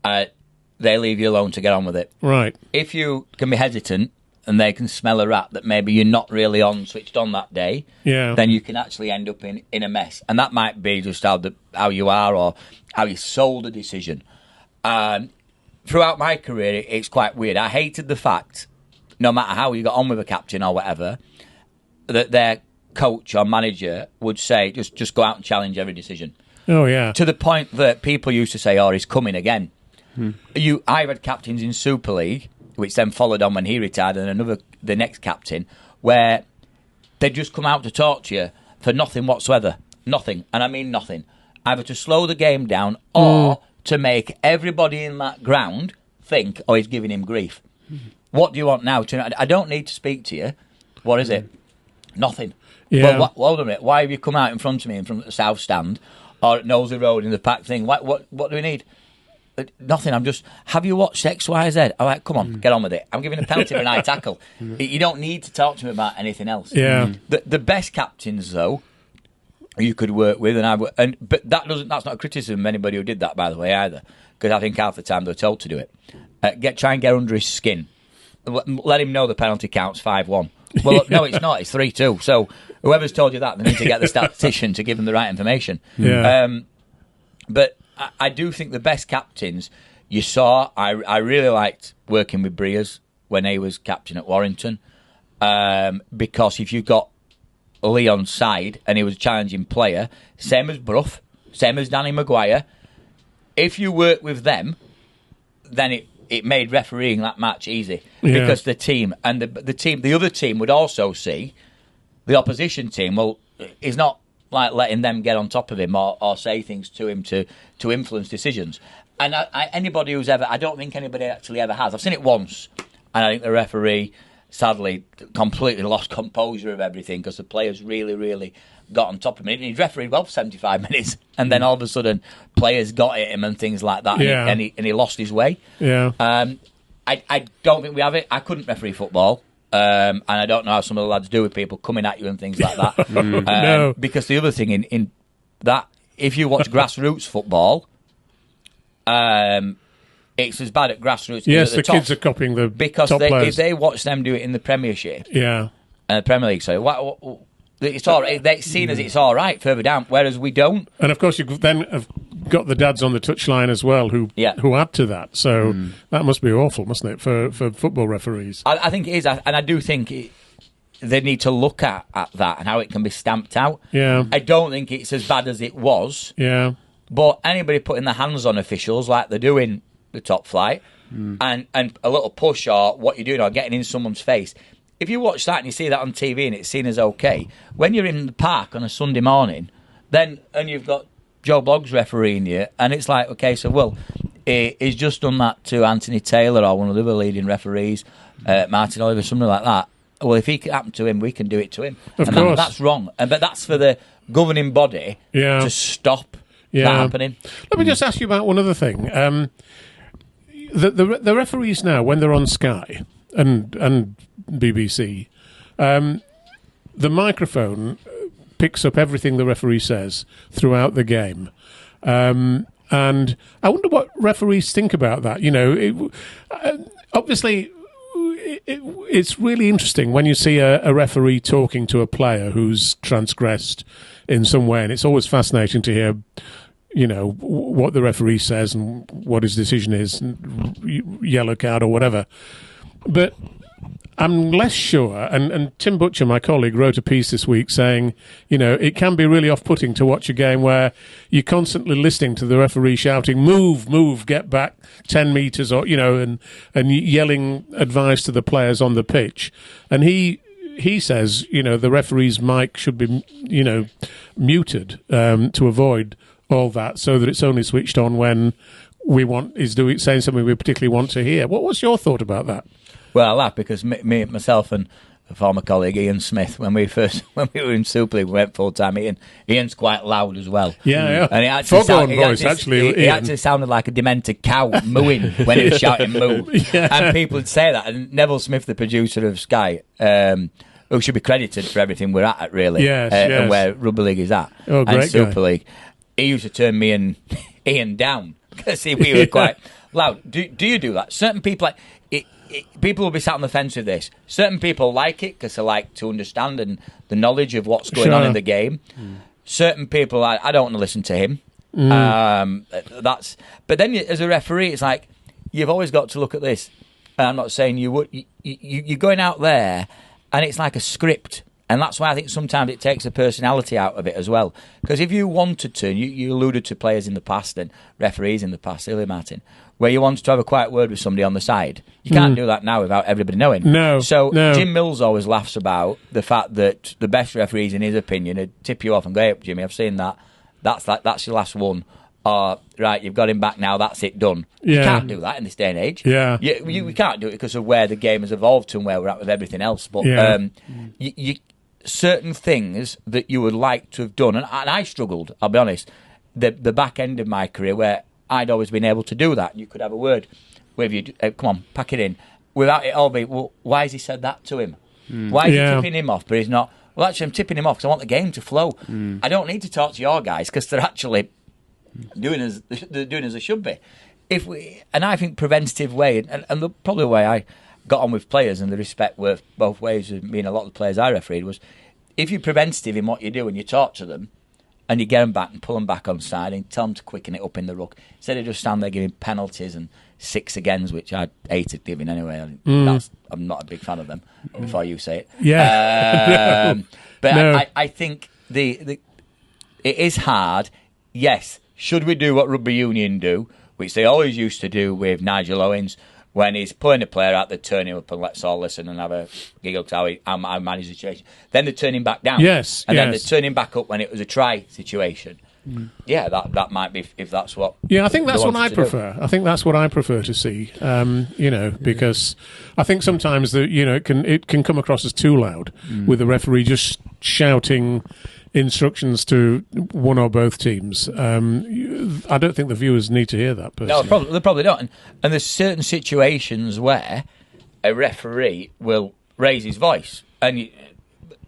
they leave you alone to get on with it. Right. If you can be hesitant and they can smell a rat that maybe you're not really switched on that day, then you can actually end up in a mess. And that might be just how you are or how you sold a decision. Throughout my career, it's quite weird. I hated the fact, no matter how you got on with a captain or whatever, that their coach or manager would say, just go out and challenge every decision. Oh, yeah. To the point that people used to say, he's coming again. I've had captains in Super League, which then followed on when he retired, and the next captain, where they just come out to talk to you for nothing whatsoever. Nothing. And I mean nothing. Either to slow the game down or to make everybody in that ground think, he's giving him grief. What do you want now? I don't need to speak to you. What is it? Nothing. Yeah. Well, hold on a minute. Why have you come out in front of me in front of the South Stand or at Knowsley Road in the pack thing? What do we need? Nothing. I'm just, have you watched X, Y, Z? I'm like, come on, get on with it. I'm giving a penalty for an high tackle. You don't need to talk to me about anything else. Yeah. The best captains, though, you could work with, but that's not a criticism of anybody who did that, by the way, either, because I think half the time they're told to do it. Try and get under his skin. Let him know the penalty counts 5-1. Well, no, it's not. It's 3-2. So whoever's told you that, they need to get the statistician to give them the right information. Yeah. But I do think the best captains you saw, I really liked working with Breers when he was captain at Warrington, because if you've got Leon's side and he was a challenging player, same as Brough, same as Danny Maguire, if you work with them, then it made refereeing that match easy, because the team and the other team would also see the opposition team. Well, he's not like letting them get on top of him or say things to him to influence decisions. And anybody who's ever, I don't think anybody actually ever has. I've seen it once, and I think the referee sadly completely lost composure of everything because the players really, really got on top of him. He'd refereed well for 75 minutes, and then all of a sudden players got at him and things like that, and he lost his way. Yeah. I don't think we have it. I couldn't referee football. And I don't know how some of the lads do with people coming at you and things like that. No. Because the other thing in that, if you watch grassroots football, it's as bad at grassroots. Yes, as at the top, kids are copying the because top players. If they watch them do it in the Premiership, and the Premier League, it's all right. They're seen as it's all right further down, whereas we don't. And of course, you then have got the dads on the touchline as well who add to that. So that must be awful, mustn't it, for football referees? I think it is, and I do think they need to look at that and how it can be stamped out. Yeah. I don't think it's as bad as it was. Yeah. But anybody putting their hands on officials like they do in the top flight, and a little push or what you're doing or getting in someone's face, if you watch that and you see that on TV and it's seen as okay, when you're in the park on a Sunday morning, and you've got Joe Bloggs refereeing you, and it's like, okay, so he's just done that to Anthony Taylor or one of the other leading referees, Martyn Oliver, something like that. Well, if it can happen to him, we can do it to him. Of course. That's wrong. But that's for the governing body to stop that happening. Let me just ask you about one other thing. The referees now, when they're on Sky and BBC, the microphone picks up everything the referee says throughout the game. And I wonder what referees think about that. You know, obviously, it's really interesting when you see a referee talking to a player who's transgressed in some way, and it's always fascinating to hear, you know, what the referee says and what his decision is, yellow card or whatever. But I'm less sure, and Tim Butcher, my colleague, wrote a piece this week saying, you know, it can be really off-putting to watch a game where you're constantly listening to the referee shouting, move, move, get back 10 metres, or, you know, and yelling advice to the players on the pitch. And he says, you know, the referee's mic should be, you know, muted to avoid all that, so that it's only switched on when he's saying something we particularly want to hear. What's your thought about that? Well, I laugh because myself and a former colleague, Ian Smith, when we were in Super League, we went full time. Ian's quite loud as well. Yeah. And he actually sounded like a demented cow mooing when he was shouting moo. Yeah. And people would say that. And Neville Smith, the producer of Sky, who should be credited for everything we're at really, and where rugby league is at, and Super League. He used to turn me and Ian down because we were quite loud. Do you do that? Certain people people will be sat on the fence with this. Certain people like it because they like to understand and the knowledge of what's going on in the game. Certain people, I don't want to listen to him. But then as a referee, it's like you've always got to look at this. I'm not saying you would. You're going out there, and it's like a script, and that's why I think sometimes it takes the personality out of it as well. Because if you wanted to, you alluded to players in the past and referees in the past, earlier, Martyn, where you wanted to have a quiet word with somebody on the side. You can't do that now without everybody knowing. No. So Jim Mills always laughs about the fact that the best referees, in his opinion, would tip you off and go, "Hey, Jimmy, I've seen that. That's your last one." Right, you've got him back now, that's it, done. You can't do that in this day and age. We can't do it because of where the game has evolved to and where we're at with everything else. But certain things that you would like to have done, and I struggled, I'll be honest, the back end of my career where I'd always been able to do that. You could have a word with you, come on, pack it in, without it all being, well, why has he said that to him? Why is he tipping him off, but he's not? Well, actually, I'm tipping him off because I want the game to flow. I don't need to talk to your guys because they're actually doing as they should be. And I think preventative way, and the probably the way I got on with players and the respect worth both ways of me and a lot of the players I refereed was, if you're preventative in what you do and you talk to them and you get them back and pull them back on side and tell them to quicken it up in the ruck instead of just stand there giving penalties and 6 agains, which I hated giving anyway. I'm not a big fan of them. Before you say it, but I think it is hard. Yes. Should we do what rugby union do, which they always used to do with Nigel Owens, when he's pulling a player out, they turn him up and let's all listen and have a giggle to how I manage the situation. Then they turn him back down. And then they turn him back up when it was a try situation. Yeah, that might be if that's what. Yeah, I think that's what I prefer. I think that's what I prefer to see. Because I think sometimes it can come across as too loud with the referee just shouting instructions to one or both teams. I don't think the viewers need to hear that. Personally. No, they probably don't. And there's certain situations where a referee will raise his voice and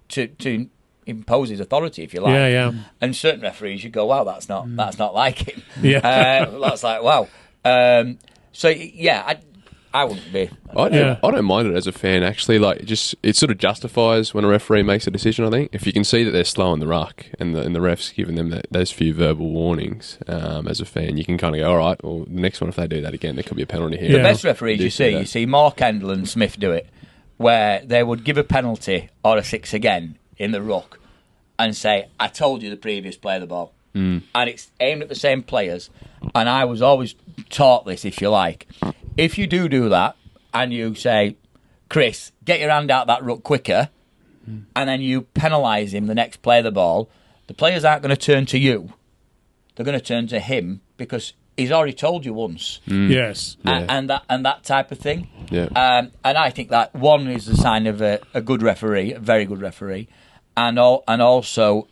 to impose his authority, if you like. And certain referees, you go, wow, that's not like him. That's like, wow. I wouldn't be. I don't mind it as a fan, actually. Like, it sort of justifies when a referee makes a decision, I think. If you can see that they're slow in the ruck and the ref's giving them those few verbal warnings, as a fan, you can kind of go, all right, well, the next one, if they do that again, there could be a penalty here. The best referees you see Mark Handley and Smith do it, where they would give a penalty or a 6 again in the ruck and say, I told you the previous play of the ball. And it's aimed at the same players. And I was always taught this, if you like. If you do that and you say, Chris, get your hand out that ruck quicker, and then you penalise him the next play of the ball, the players aren't going to turn to you. They're going to turn to him because he's already told you once. Yes. And that type of thing. Yeah. And I think that, one, is a sign of a good referee, a very good referee, and also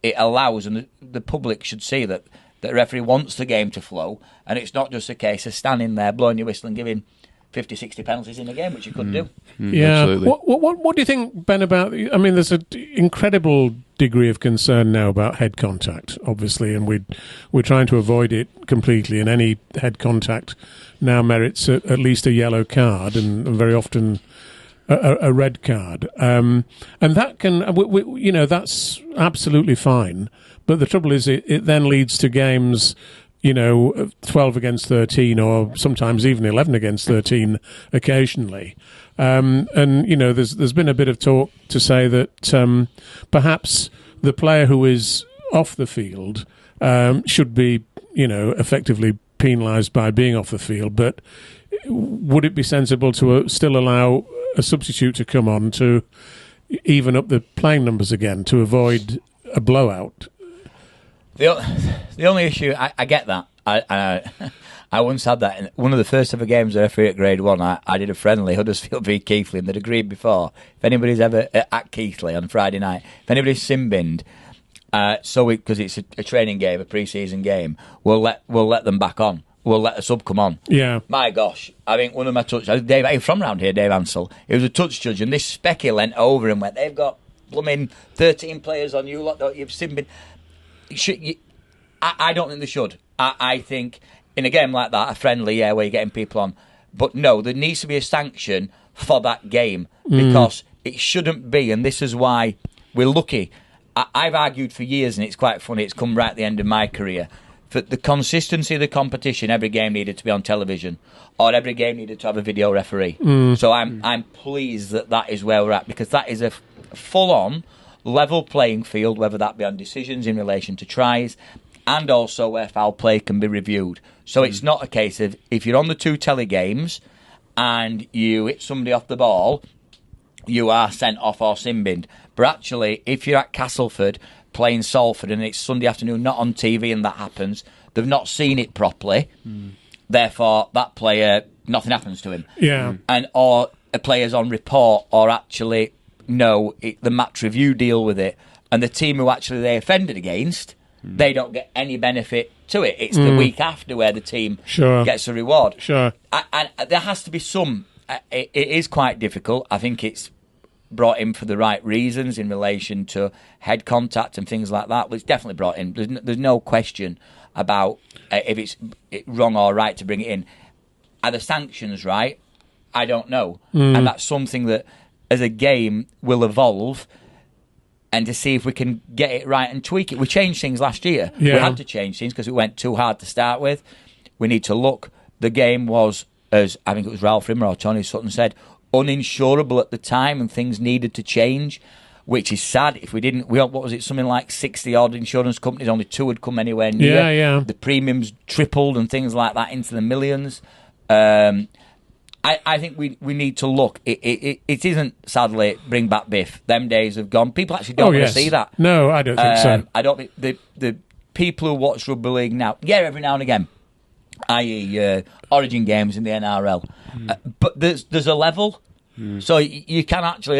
it allows, and the public should see that the referee wants the game to flow, and it's not just a case of standing there, blowing your whistle and giving 50, 60 penalties in a game, which you couldn't do. Absolutely. What do you think, Ben, about... I mean, there's an incredible degree of concern now about head contact, obviously, and we're trying to avoid it completely, and any head contact now merits at least a yellow card, and very often a red card. And that can... that's absolutely fine, but the trouble is it then leads to games... 12 against 13 or sometimes even 11 against 13 occasionally. There's been a bit of talk to say that perhaps the player who is off the field should be, effectively penalised by being off the field. But would it be sensible to still allow a substitute to come on to even up the playing numbers again to avoid a blowout? The only issue, I get that. I once had that in one of the first ever games I refereed at Grade 1. I did a friendly, Huddersfield v Keighley, and they'd agreed before, if anybody's ever at Keighley on Friday night, if anybody's sin-binned, because it's a training game, a pre-season game, we'll let them back on. will let a sub come on. Yeah. My gosh. I think one of my touch... Dave, from around here, Dave Ansell. He was a touch judge, and this specky leant over and went, they've got, 13 players on you lot that you've seen... I don't think they should. I think, in a game like that, a friendly, where you're getting people on. But no, there needs to be a sanction for that game, because it shouldn't be, and this is why we're lucky. I've argued for years, and it's quite funny, it's come right at the end of my career, for the consistency of the competition, every game needed to be on television, or every game needed to have a video referee. So I'm pleased that is where we're at, because that is a full-on level playing field, whether that be on decisions in relation to tries, and also where foul play can be reviewed. So it's not a case of, if you're on the 2 telly games and you hit somebody off the ball, you are sent off or sin-binned. But actually, if you're at Castleford playing Salford and it's Sunday afternoon, not on TV, and that happens, they've not seen it properly, therefore that player, nothing happens to him. Yeah. And or a player's on report, or actually, no, the match review deal with it, and the team who actually they offended against, they don't get any benefit to it. It's the week after where the team gets a reward. Sure. And there has to be some... It is quite difficult. I think it's brought in for the right reasons in relation to head contact and things like that. Well, it's definitely brought in. There's no question about if it's wrong or right to bring it in. Are the sanctions right? I don't know. And that's something that, as a game, will evolve, and to see if we can get it right and tweak it. We changed things last year. Yeah. We had to change things because it went too hard to start with. We need to look. The game was, as I think it was Ralph Rimmer or Tony Sutton said, uninsurable at the time, and things needed to change, which is sad. If we didn't, what was it, something like 60 odd insurance companies, only 2 had come anywhere near. Yeah. The premiums tripled and things like that, into the millions. I think we need to look. It isn't, sadly, bring back Biff. Them days have gone. People actually don't want to see that. No, I don't think so. I don't. The people who watch rugby league now, every now and again, i.e. Origin games in the NRL, but there's a level. So you can actually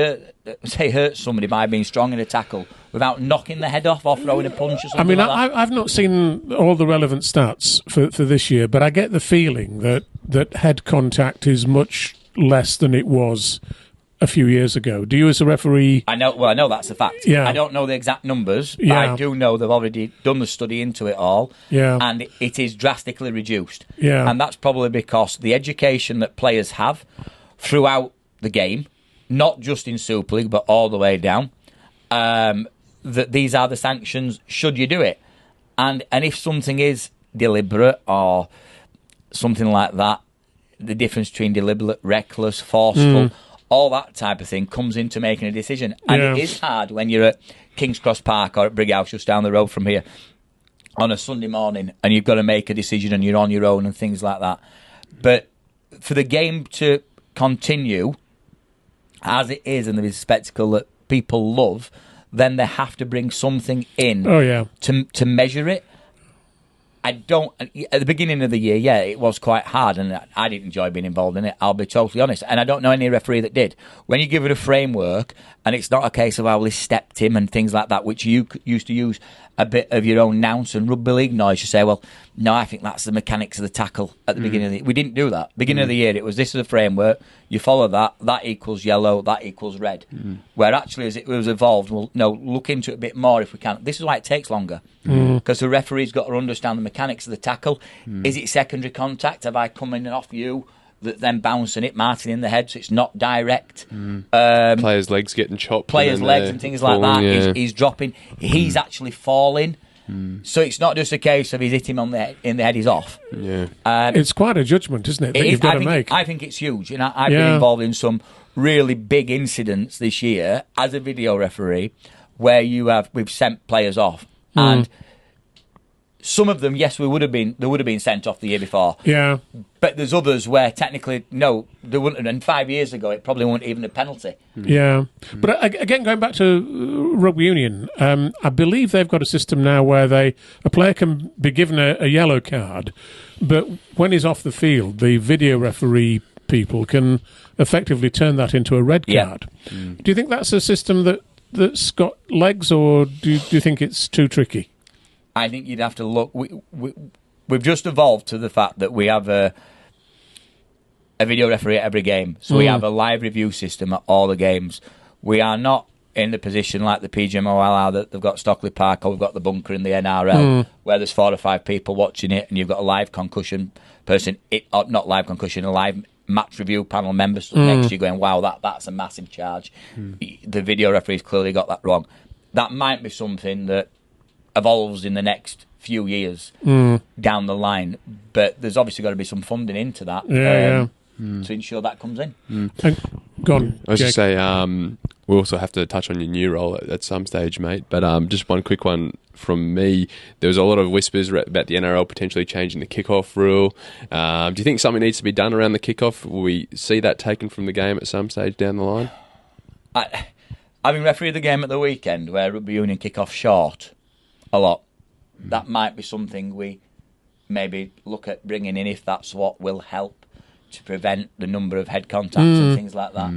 hurt somebody by being strong in a tackle without knocking the head off or throwing a punch or something. I mean, like that. I've not seen all the relevant stats for this year, but I get the feeling that head contact is much less than it was a few years ago. Do you, as a referee? I know that's a fact. Yeah. I don't know the exact numbers, but I do know they've already done the study into it all. Yeah. And it is drastically reduced. Yeah. And that's probably because the education that players have throughout the game, not just in Super League, but all the way down, that these are the sanctions should you do it. And if something is deliberate or something like that, the difference between deliberate, reckless, forceful, all that type of thing comes into making a decision. And it is hard when you're at King's Cross Park or at Brighouse just down the road from here on a Sunday morning and you've got to make a decision and you're on your own and things like that. But for the game to continue as it is, and there is a spectacle that people love, then they have to bring something in to measure it. I don't... At the beginning of the year, it was quite hard, and I didn't enjoy being involved in it, I'll be totally honest. And I don't know any referee that did. When you give it a framework, and it's not a case of, he stepped him and things like that, which you used to use a bit of your own nounce and rugby league noise, you say, well, no, I think that's the mechanics of the tackle at the beginning of the year. We didn't do that. Beginning of the year, it was, this is a framework, you follow that equals yellow, that equals red. Where actually, as it was evolved, we'll look into it a bit more if we can. This is why it takes longer. Because the referee's got to understand the mechanics of the tackle. Is it secondary contact? Have I come in and off you, that then bouncing it, Martyn in the head, so it's not direct? Players' legs getting chopped. Players' legs and things like that. He's dropping. He's actually falling. So it's not just a case of he's hit him in the head, he's off. It's quite a judgment, isn't it, that you've got to make? I think it's huge. And I've been involved in some really big incidents this year as a video referee where we've sent players off. And some of them, yes, they would have been sent off the year before. Yeah. But there's others where technically, no, they wouldn't. And 5 years ago, it probably wasn't even a penalty. Yeah. But again, going back to rugby union, I believe they've got a system now where a player can be given a yellow card, but when he's off the field, the video referee people can effectively turn that into a red card. Do you think that's a system that's got legs, or do you think it's too tricky? I think you'd have to look. we've just evolved to the fact that we have a video referee at every game. So we have a live review system at all the games. We are not in the position like the PGMOL are, that they've got Stockley Park, or we've got the bunker in the NRL, where there's 4 or 5 people watching it, and you've got a live concussion person, not live concussion, a live match review panel member next to you going, wow, that's a massive charge. The video referee's clearly got that wrong. That might be something that evolves in the next few years down the line, but there's obviously got to be some funding into that to ensure that comes in. Go on, I was just say, we also have to touch on your new role at some stage, mate. But just one quick one from me. There was a lot of whispers about the NRL potentially changing the kickoff rule. Do you think something needs to be done around the kickoff? Will we see that taken from the game at some stage down the line? Having refereed the game at the weekend where rugby union kick off short a lot, that might be something we maybe look at bringing in if that's what will help to prevent the number of head contacts and things like that.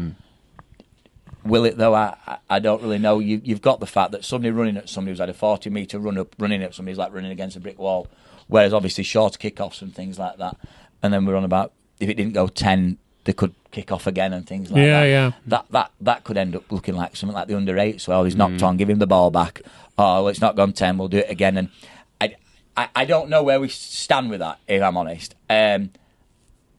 Will it though? I don't really know. You've got the fact that somebody running at somebody who's had a 40-metre run up, running at somebody's like running against a brick wall, whereas obviously short kick-offs and things like that. And then we're on about, if it didn't go 10, they could kick off again and things like that. That could end up looking like something like the under 8s. Well, he's knocked on, give him the ball back. Oh, well, it's not gone 10, we'll do it again. And I don't know where we stand with that, if I'm honest. If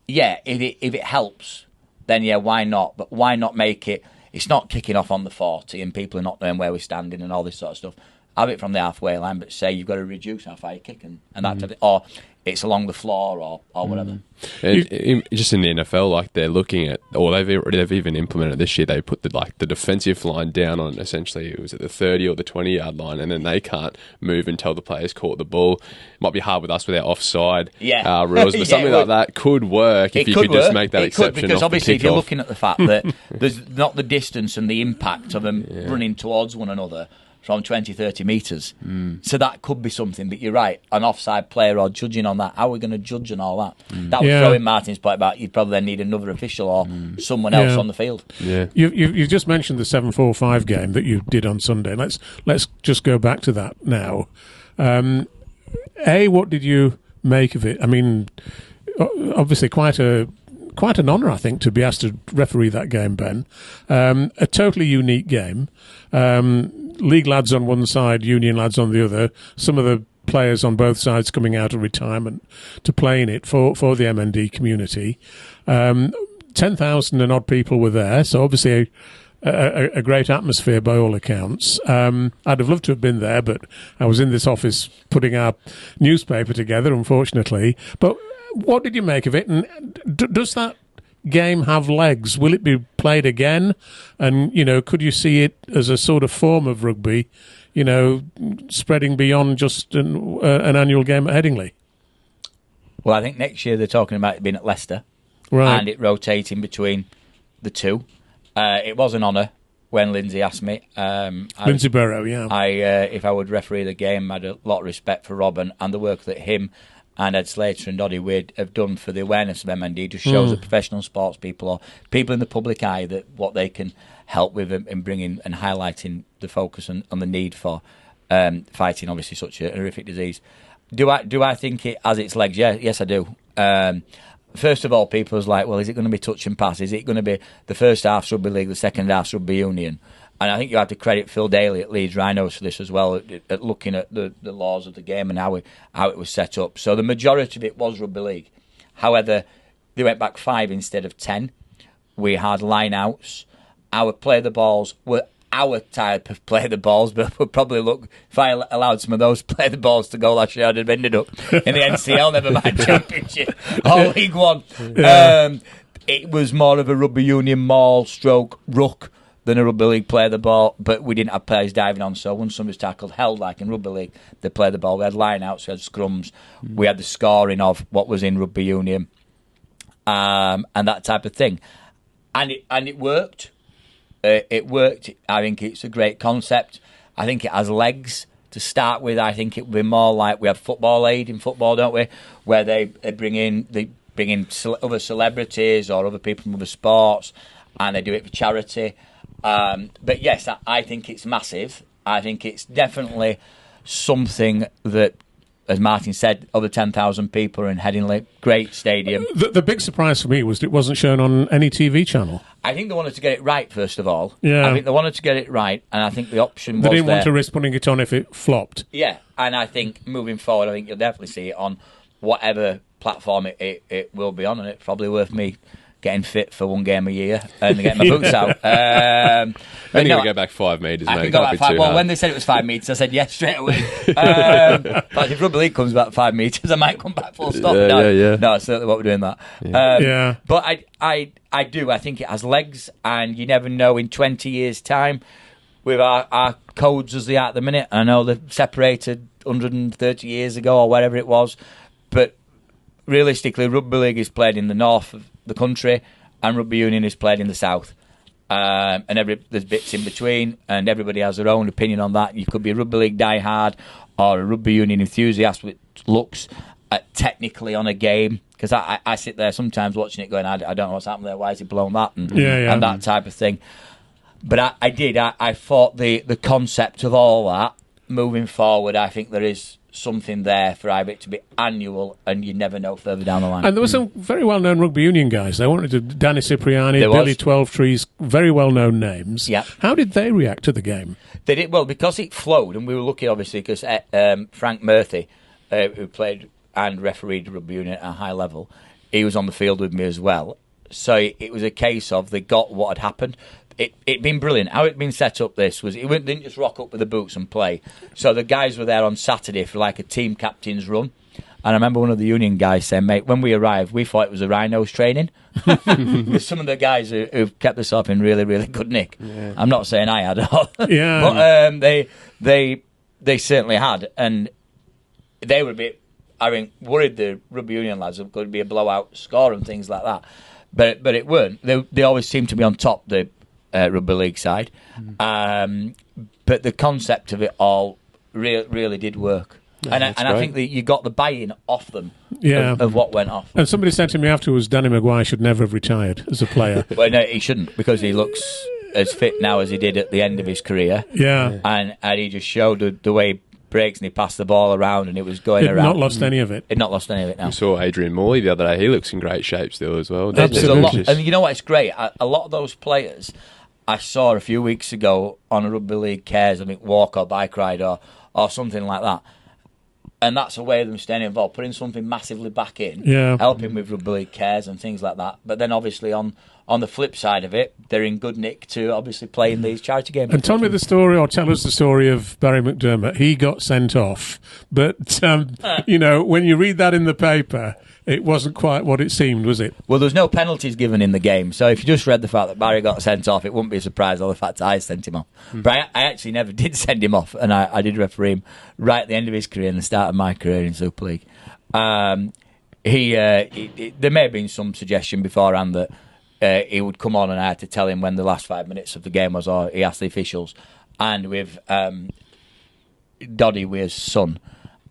it helps, then why not? But why not make it? It's not kicking off on the 40 and people are not knowing where we're standing and all this sort of stuff. Have it from the halfway line, but say you've got to reduce how far you kick and that type of, or it's along the floor or whatever. Just in the NFL, like they're looking at, or they've even implemented this year. They put the defensive line down on essentially, it was at the 30 or the 20-yard line, and then they can't move until the players caught the ball. It might be hard with us with our offside rules, but something like that could work if you could just make that exception. Because obviously, if you're looking at the fact that there's not the distance and the impact of them running towards one another from 20, 30 metres. So that could be something, but you're right, an offside player or judging on that, how are we going to judge and all that? That would throw in Martyn's point about you'd probably then need another official or someone else on the field. You've just mentioned the 7-4-5 game that you did on Sunday. Let's just go back to that now. What did you make of it? I mean, obviously quite an honour, I think, to be asked to referee that game, Ben. A totally unique game. League lads on one side, union lads on the other. Some of the players on both sides coming out of retirement to play in it for the MND community. 10,000 and odd people were there, so obviously a great atmosphere by all accounts. I'd have loved to have been there, but I was in this office putting our newspaper together, unfortunately. But what did you make of it? And does that game have legs? Will it be played again? And, could you see it as a sort of form of rugby, spreading beyond just an annual game at Headingley? Well, I think next year they're talking about it being at Leicester. Right. And it rotating between the two. It was an honour when Lindsay asked me. Lindsay Burrow, if I would referee the game, I had a lot of respect for Rob and the work that him and Ed Slater and Doddie Weir have done for the awareness of MND. Just shows that professional sports people or people in the public eye that what they can help with in bringing and highlighting the focus on the need for fighting obviously such a horrific disease. Do I think it has its legs? Yeah, yes I do. First of all, people was like, well, is it going to be touch and pass? Is it going to be the first half's rugby league, the second half's rugby union? And I think you have to credit Phil Daly at Leeds Rhinos for this as well, at looking at the laws of the game and how it was set up. So the majority of it was rugby league. However, they went back 5 instead of 10. We had line-outs. Our play the balls were our type of play the balls, but would probably look, if I allowed some of those play the balls to go last year, I'd have ended up in the NCL, never mind Championship or League One. It was more of a rugby union maul stroke ruck than a rugby league play the ball, but we didn't have players diving on, so once somebody's tackled, held like in rugby league, they play the ball. We had line-outs, we had scrums, we had the scoring of what was in rugby union, and that type of thing. And it worked. It worked. I think it's a great concept. I think it has legs to start with. I think it would be more like we have Football Aid in football, don't we? Where they bring in other celebrities or other people from other sports, and they do it for charity. But yes, I think it's massive. I think it's definitely something that as Martyn said, over 10,000 people are in Handley. Great stadium. The big surprise for me was it wasn't shown on any TV channel. I think they wanted to get it right, first of all. Yeah. I think they wanted to get it right, and I think the option was They didn't there. want to risk putting it on if it flopped. Yeah, and I think moving forward, I think you'll definitely see it on whatever platform it will be on, and it's probably worth me getting fit for one game a year and getting my boots out. I think you go back 5 metres, mate. I can go back 5. Well, when they said it was 5 metres, I said yes straight away. But if rugby league comes back 5 metres, I might come back full stop. No, certainly won't be doing that. But I do. I think it has legs, and you never know in 20 years' time with our codes as they are at the minute. I know they're separated 130 years ago or whatever it was, but realistically, rugby league is played in the north of the country, and rugby union is played in the south. And there's bits in between, and everybody has their own opinion on that. You could be a rugby league diehard or a rugby union enthusiast which looks technically on a game. Because I sit there sometimes watching it going, I don't know what's happened there, why is it blown that, and that type of thing. But I thought the concept of all that, moving forward, I think there is something there for it to be annual, and you never know further down the line. And there were some very well-known rugby union guys. They wanted to Danny Cipriani, Billy Twelvetrees, very well-known names. Yeah. How did they react to the game? They did well because it flowed, and we were lucky, obviously, because Frank Martyn, who played and refereed rugby union at a high level, he was on the field with me as well. So it was a case of they got what had happened. It'd been brilliant. How it'd been set up, this was, it didn't just rock up with the boots and play. So the guys were there on Saturday for like a team captain's run. And I remember one of the union guys saying, mate, when we arrived, we thought it was a rhinos training. There's some of the guys who've kept this up in really, really good nick. Yeah. I'm not saying I had. But they certainly had. And they were a bit, worried the rugby union lads it could be a blowout score and things like that. But it weren't. They always seemed to be on top, the rugby league side. But the concept of it all really did work. Yeah, and I think that you got the buy-in off them of what went off. And somebody said to me afterwards, Danny Maguire should never have retired as a player. Well, no, he shouldn't, because he looks as fit now as he did at the end of his career. Yeah. And he just showed the way he breaks and he passed the ball around and it was going around. Not lost any of it. It not lost any of it now. We saw Adrian Morley the other day. He looks in great shape still as well. Absolutely. There's a lot, and you know what? It's great. A lot of those players I saw a few weeks ago on a rugby league cares, I think walk or bike ride or something like that. And that's a way of them staying involved, putting something massively back in, helping with rugby league cares and things like that. But then obviously on the flip side of it, they're in good nick to obviously play in these charity games. And tell us the story of Barry McDermott. He got sent off, but when you read that in the paper, it wasn't quite what it seemed, was it? Well, there's no penalties given in the game, so if you just read the fact that Barry got sent off, it wouldn't be a surprise of the fact that I sent him off. But I actually never did send him off, and I did referee him right at the end of his career and the start of my career in Super League. There may have been some suggestion beforehand that he would come on and I had to tell him when the last 5 minutes of the game was, or he asked the officials. And with Doddie Weir's son,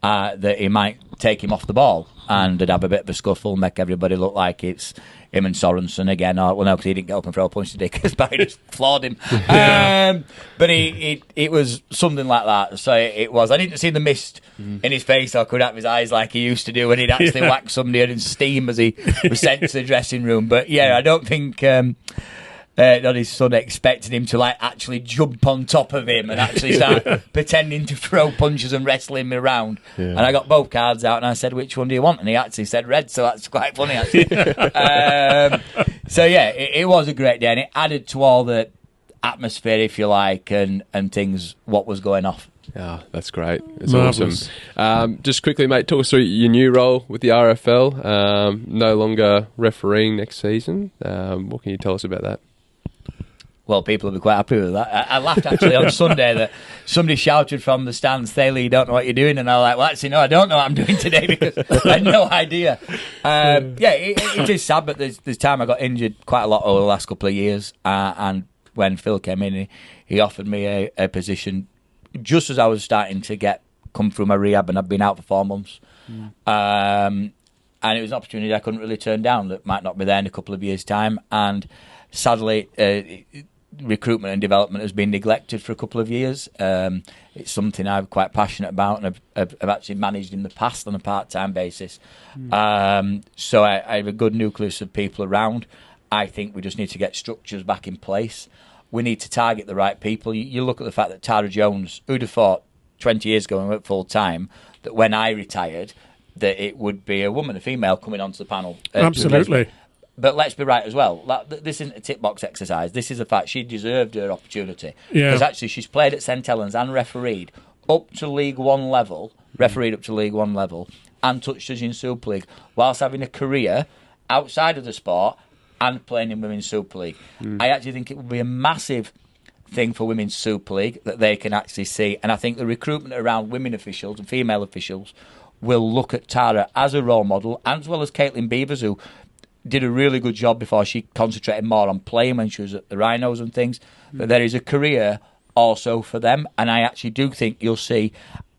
that he might take him off the ball and they'd have a bit of a scuffle, make everybody look like it's him and Sorensen again. Or, well, no, because he didn't get up and throw a punch today because Barry just floored him. But it was something like that. So it was. I didn't see the mist in his face or could have his eyes like he used to do when he'd actually whack somebody in steam as he was sent to the dressing room. But yeah, I don't think Doddie's son expected him to actually jump on top of him and actually start pretending to throw punches and wrestling me around. Yeah. And I got both cards out and I said, which one do you want? And he actually said red, so that's quite funny actually. So yeah, it was a great day and it added to all the atmosphere, if you like, and things, what was going off. Yeah, that's great. It's awesome. Just quickly, mate, talk us through your new role with the RFL. No longer refereeing next season. What can you tell us about that? Well, people will be quite happy with that. I laughed actually on Sunday that somebody shouted from the stands, Thaler, you don't know what you're doing. And I was like, well, actually, no, I don't know what I'm doing today because I had no idea. It is sad, but there's time I got injured quite a lot over the last couple of years. And when Phil came in, he offered me a position just as I was starting to come through my rehab, and I've been out for 4 months. And it was an opportunity I couldn't really turn down that might not be there in a couple of years' time. And sadly, recruitment and development has been neglected for a couple of years. It's something I'm quite passionate about, and I've actually managed in the past on a part-time basis. So I have a good nucleus of people around. I think we just need to get structures back in place. We need to target the right people. You look at the fact that Tara Jones, who'd have thought 20 years ago and worked full-time, that when I retired, that it would be a woman, a female, coming onto the panel. Absolutely. But let's be right as well. This isn't a tick box exercise. This is a fact. She deserved her opportunity. Because actually she's played at St Helens and refereed up to League One level, and touched us in Super League, whilst having a career outside of the sport and playing in Women's Super League. I actually think it would be a massive thing for Women's Super League that they can actually see. And I think the recruitment around women officials and female officials will look at Tara as a role model, as well as Caitlin Beavers, who did a really good job before she concentrated more on playing when she was at the Rhinos and things. But there is a career also for them, and I actually do think you'll see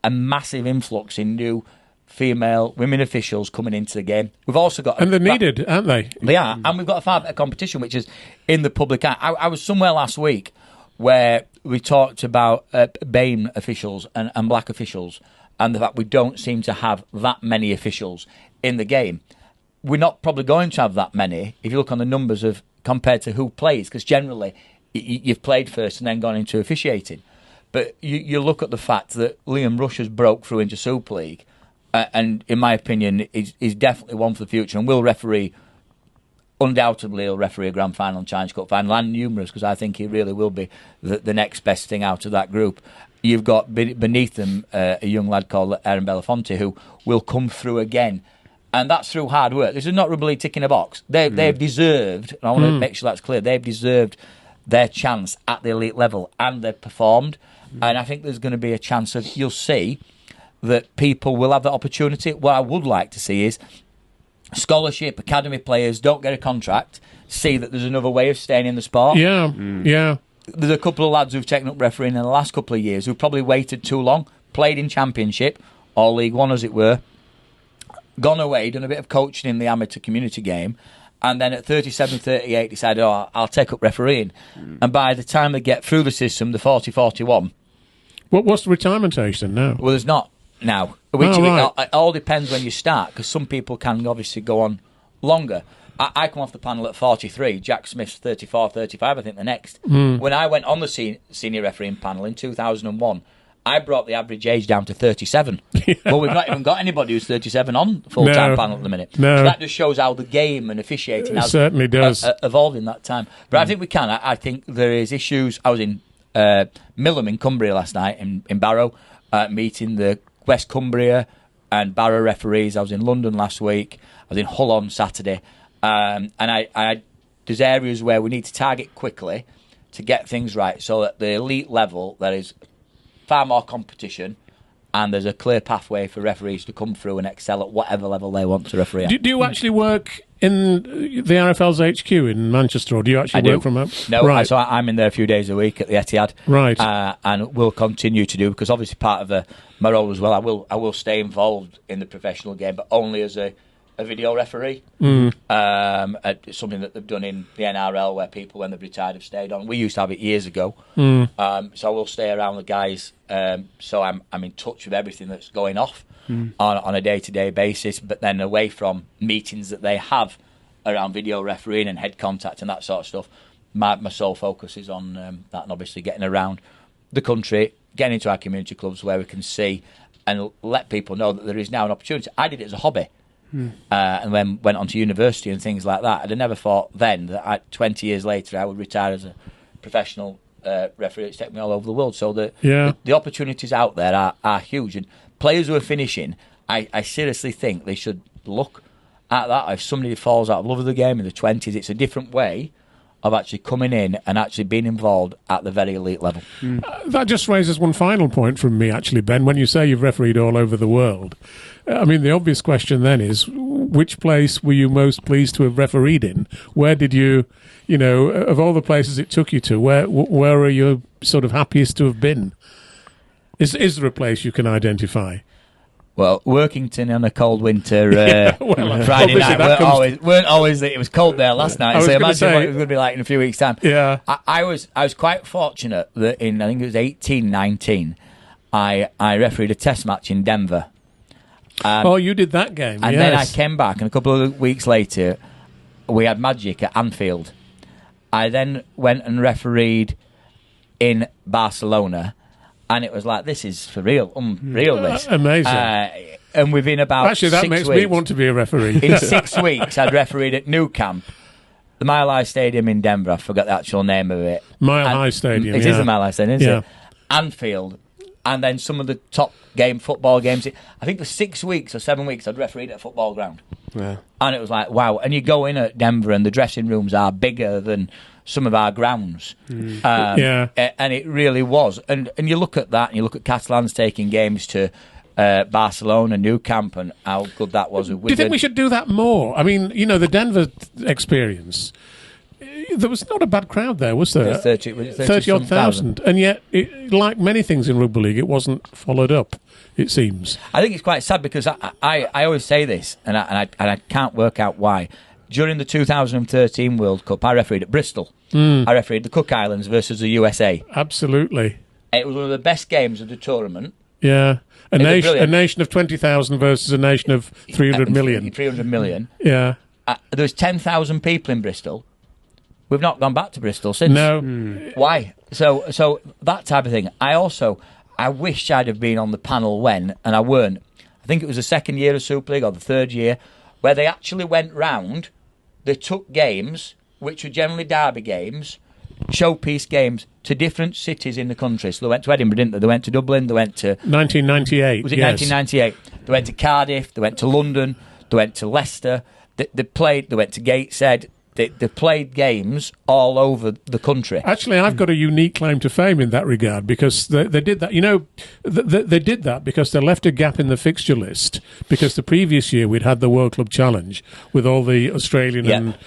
a massive influx in new female women officials coming into the game. We've also got... And they're needed, aren't they? They are, and we've got a far better competition, which is in the public eye. I was somewhere last week where we talked about BAME officials and black officials, and the fact we don't seem to have that many officials in the game. We're not probably going to have that many if you look on the numbers of compared to who plays, because generally you've played first and then gone into officiating. But you look at the fact that Liam Rush has broke through into Super League, and in my opinion is definitely one for the future, and will referee, undoubtedly he'll referee a Grand Final and Challenge Cup Final and numerous, because I think he really will be the next best thing out of that group. You've got beneath them a young lad called Aaron Belafonte who will come through again. And that's through hard work. This is not Rugby League ticking a box. They've deserved, and I want to make sure that's clear, they've deserved their chance at the elite level, and they've performed. And I think there's going to be a chance of, you'll see that people will have the opportunity. What I would like to see is scholarship, academy players don't get a contract, see that there's another way of staying in the sport. Yeah. There's a couple of lads who've taken up refereeing in the last couple of years who've probably waited too long, played in Championship, or League One as it were, gone away, done a bit of coaching in the amateur community game, and then at 37, 38 decided, I'll take up refereeing. And by the time they get through the system, the 40, 41... What's the retirement age then now? Well, there's not now. It all depends when you start, because some people can obviously go on longer. I come off the panel at 43. Jack Smith's 34, 35, I think, the next. When I went on the senior refereeing panel in 2001, I brought the average age down to 37. Well, we've not even got anybody who's 37 on full-time panel at the minute. No. So that just shows how the game and officiating has certainly does. Evolved in that time. But I think we can. I think there is issues. I was in Millom in Cumbria last night, in Barrow, meeting the West Cumbria and Barrow referees. I was in London last week. I was in Hull on Saturday. And there's areas where we need to target quickly to get things right, so at the elite level there is far more competition, and there's a clear pathway for referees to come through and excel at whatever level they want to referee at. Do you actually work in the RFL's HQ in Manchester, or do you actually work from home? No, right. So I'm in there a few days a week at the Etihad, right? And will continue to do, because obviously part of my role as well, I will stay involved in the professional game, but only as a video referee. Something that they've done in the NRL, where people, when they've retired, have stayed on. We used to have it years ago. So I will stay around the guys. So I'm in touch with everything that's going off on a day-to-day basis, but then away from meetings that they have around video refereeing and head contact and that sort of stuff, my sole focus is on that, and obviously getting around the country, getting into our community clubs where we can see and let people know that there is now an opportunity. I did it as a hobby. And then went on to university and things like that. I'd have never thought then that 20 years later I would retire as a professional referee. It's taken me all over the world. So the opportunities out there are huge. And players who are finishing, I seriously think they should look at that. If somebody falls out of love with the game in the 20s, it's a different way of actually coming in and actually being involved at the very elite level. That just raises one final point from me, actually, Ben. When you say you've refereed all over the world, I mean, the obvious question then is, which place were you most pleased to have refereed in? Where did you, of all the places it took you to, where are you sort of happiest to have been? Is there a place you can identify? Well, Workington on a cold winter Friday night weren't always. It was cold there last night. So imagine what it was going to be like in a few weeks' time. Yeah, I was quite fortunate that in, I think it was 18-19, I refereed a test match in Denver. You did that game, and then I came back, and a couple of weeks later, we had Magic at Anfield. I then went and refereed in Barcelona. And it was like, this is for real, unreal. This amazing. And within about actually, that 6 makes weeks, me want to be a referee. In 6 weeks, I'd refereed at Nou Camp, the Mile High Stadium in Denver. I forgot the actual name of it. Mile High Stadium. It is the Mile High Stadium, isn't it? Anfield, and then some of the top football games. I think for 6 weeks or 7 weeks, I'd refereed at a football ground. Yeah. And it was like, wow. And you go in at Denver, and the dressing rooms are bigger than some of our grounds. And it really was. And you look at that, and you look at Catalans taking games to Barcelona, Nou Camp, and how good that was. Do you think we should do that more? I mean, the Denver experience, there was not a bad crowd there, was there? 30-odd thousand. And yet, like many things in rugby league, it wasn't followed up, it seems. I think it's quite sad because I always say this, and I can't work out why. During the 2013 World Cup, I refereed at Bristol. I refereed the Cook Islands versus the USA. Absolutely. It was one of the best games of the tournament. Yeah. A nation of 20,000 versus a nation of 300 million. 300 million. Yeah. There was 10,000 people in Bristol. We've not gone back to Bristol since. No. Why? So that type of thing. I wish I'd have been on the panel when, and I weren't. I think it was the second year of Super League or the third year, where they actually went round. They took games, which were generally derby games, showpiece games, to different cities in the country. So they went to Edinburgh, didn't they? They went to Dublin, they went to... 1998, Was it 1998? They went to Cardiff, they went to London, they went to Leicester, they went to Gateshead. They played games all over the country. Actually, I've got a unique claim to fame in that regard because they did that. They did that because they left a gap in the fixture list because the previous year we'd had the World Club Challenge with all the Australian and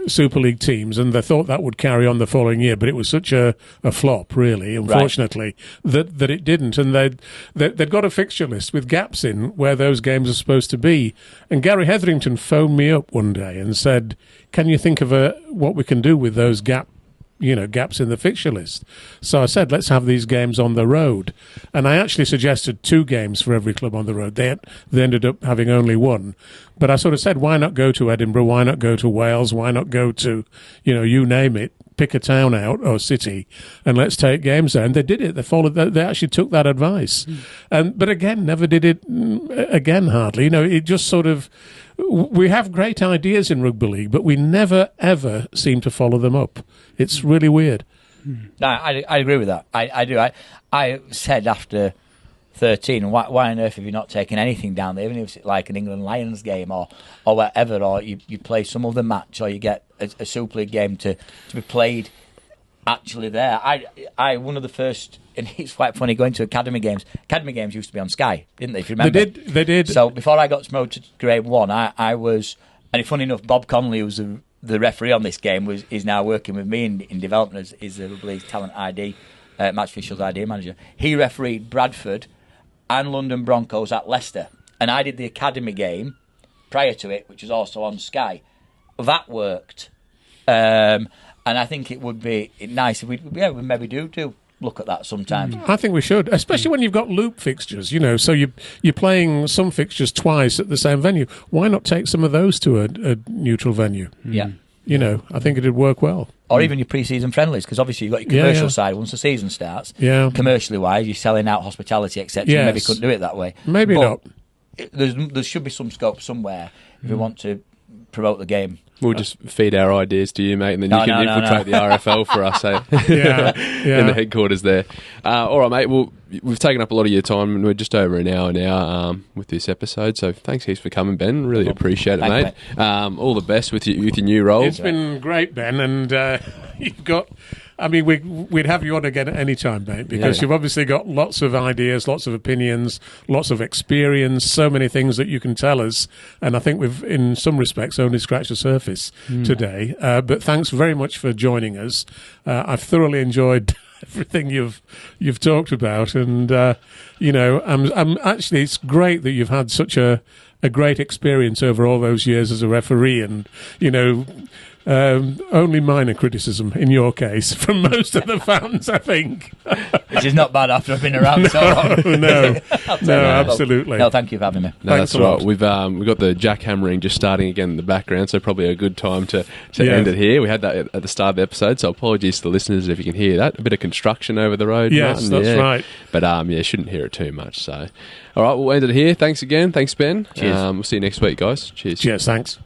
Super League teams, and they thought that would carry on the following year, but it was such a flop, really, unfortunately, that it didn't. And they'd got a fixture list with gaps in where those games are supposed to be. And Gary Hetherington phoned me up one day and said, can you think of what we can do with those gaps in the fixture list? So I said, let's have these games on the road. And I actually suggested 2 games for every club on the road. They ended up having only 1. But I sort of said, why not go to Edinburgh? Why not go to Wales? Why not go to, you name it, pick a town out or city and let's take games there. And they did it. They followed that. They actually took that advice. But again, never did it again, hardly. It just sort of... We have great ideas in rugby league, but we never, ever seem to follow them up. It's really weird. No, I agree with that. I do. I said after 13, why on earth have you not taken anything down there, even if it's like an England Lions game or whatever, or you play some other match, or you get a Super League game to be played actually there. I one of the first, and it's quite funny going to academy games. Academy games used to be on Sky, didn't they? If you remember, they did. So before I got promoted to Grade 1, I was, and funny enough, Bob Connolly, who was the referee on this game, is now working with me in development as the rugby league talent ID, match officials ID manager. He refereed Bradford and London Broncos at Leicester, and I did the academy game prior to it, which was also on Sky. That worked. And I think it would be nice if we maybe do look at that sometime. I think we should, especially when you've got loop fixtures, so you're playing some fixtures twice at the same venue. Why not take some of those to a neutral venue? Yeah. I think it'd work well. Or even your pre-season friendlies, because obviously you've got your commercial side once the season starts. Yeah. Commercially wise, you're selling out hospitality, etc. Yes. You maybe couldn't do it that way. Maybe not. There should be some scope somewhere if we want to promote the game. We'll just feed our ideas to you, mate, and then you can infiltrate the RFL for us, eh? In the headquarters there. All right, mate. Well, we've taken up a lot of your time, and we're just over an hour now with this episode. So thanks heaps for coming, Ben. Really appreciate it, mate. All the best with your new role. It's been great, Ben, and you've got... I mean, we'd have you on again at any time, mate, because you've obviously got lots of ideas, lots of opinions, lots of experience, so many things that you can tell us. And I think we've, in some respects, only scratched the surface today. But thanks very much for joining us. I've thoroughly enjoyed everything you've talked about, and I'm actually, it's great that you've had such a great experience over all those years as a referee, and only minor criticism in your case from most of the fans, I think. Which is not bad after I've been around so long. No, absolutely. No, thank you for having me. No, that's right. We've got the jackhammering just starting again in the background, so probably a good time to end it here. We had that at the start of the episode, so apologies to the listeners if you can hear that. A bit of construction over the road. Yes, Martyn, that's right. But shouldn't hear it too much. So, all right, we'll end it here. Thanks again. Thanks, Ben. Cheers. We'll see you next week, guys. Cheers. Cheers. Thanks.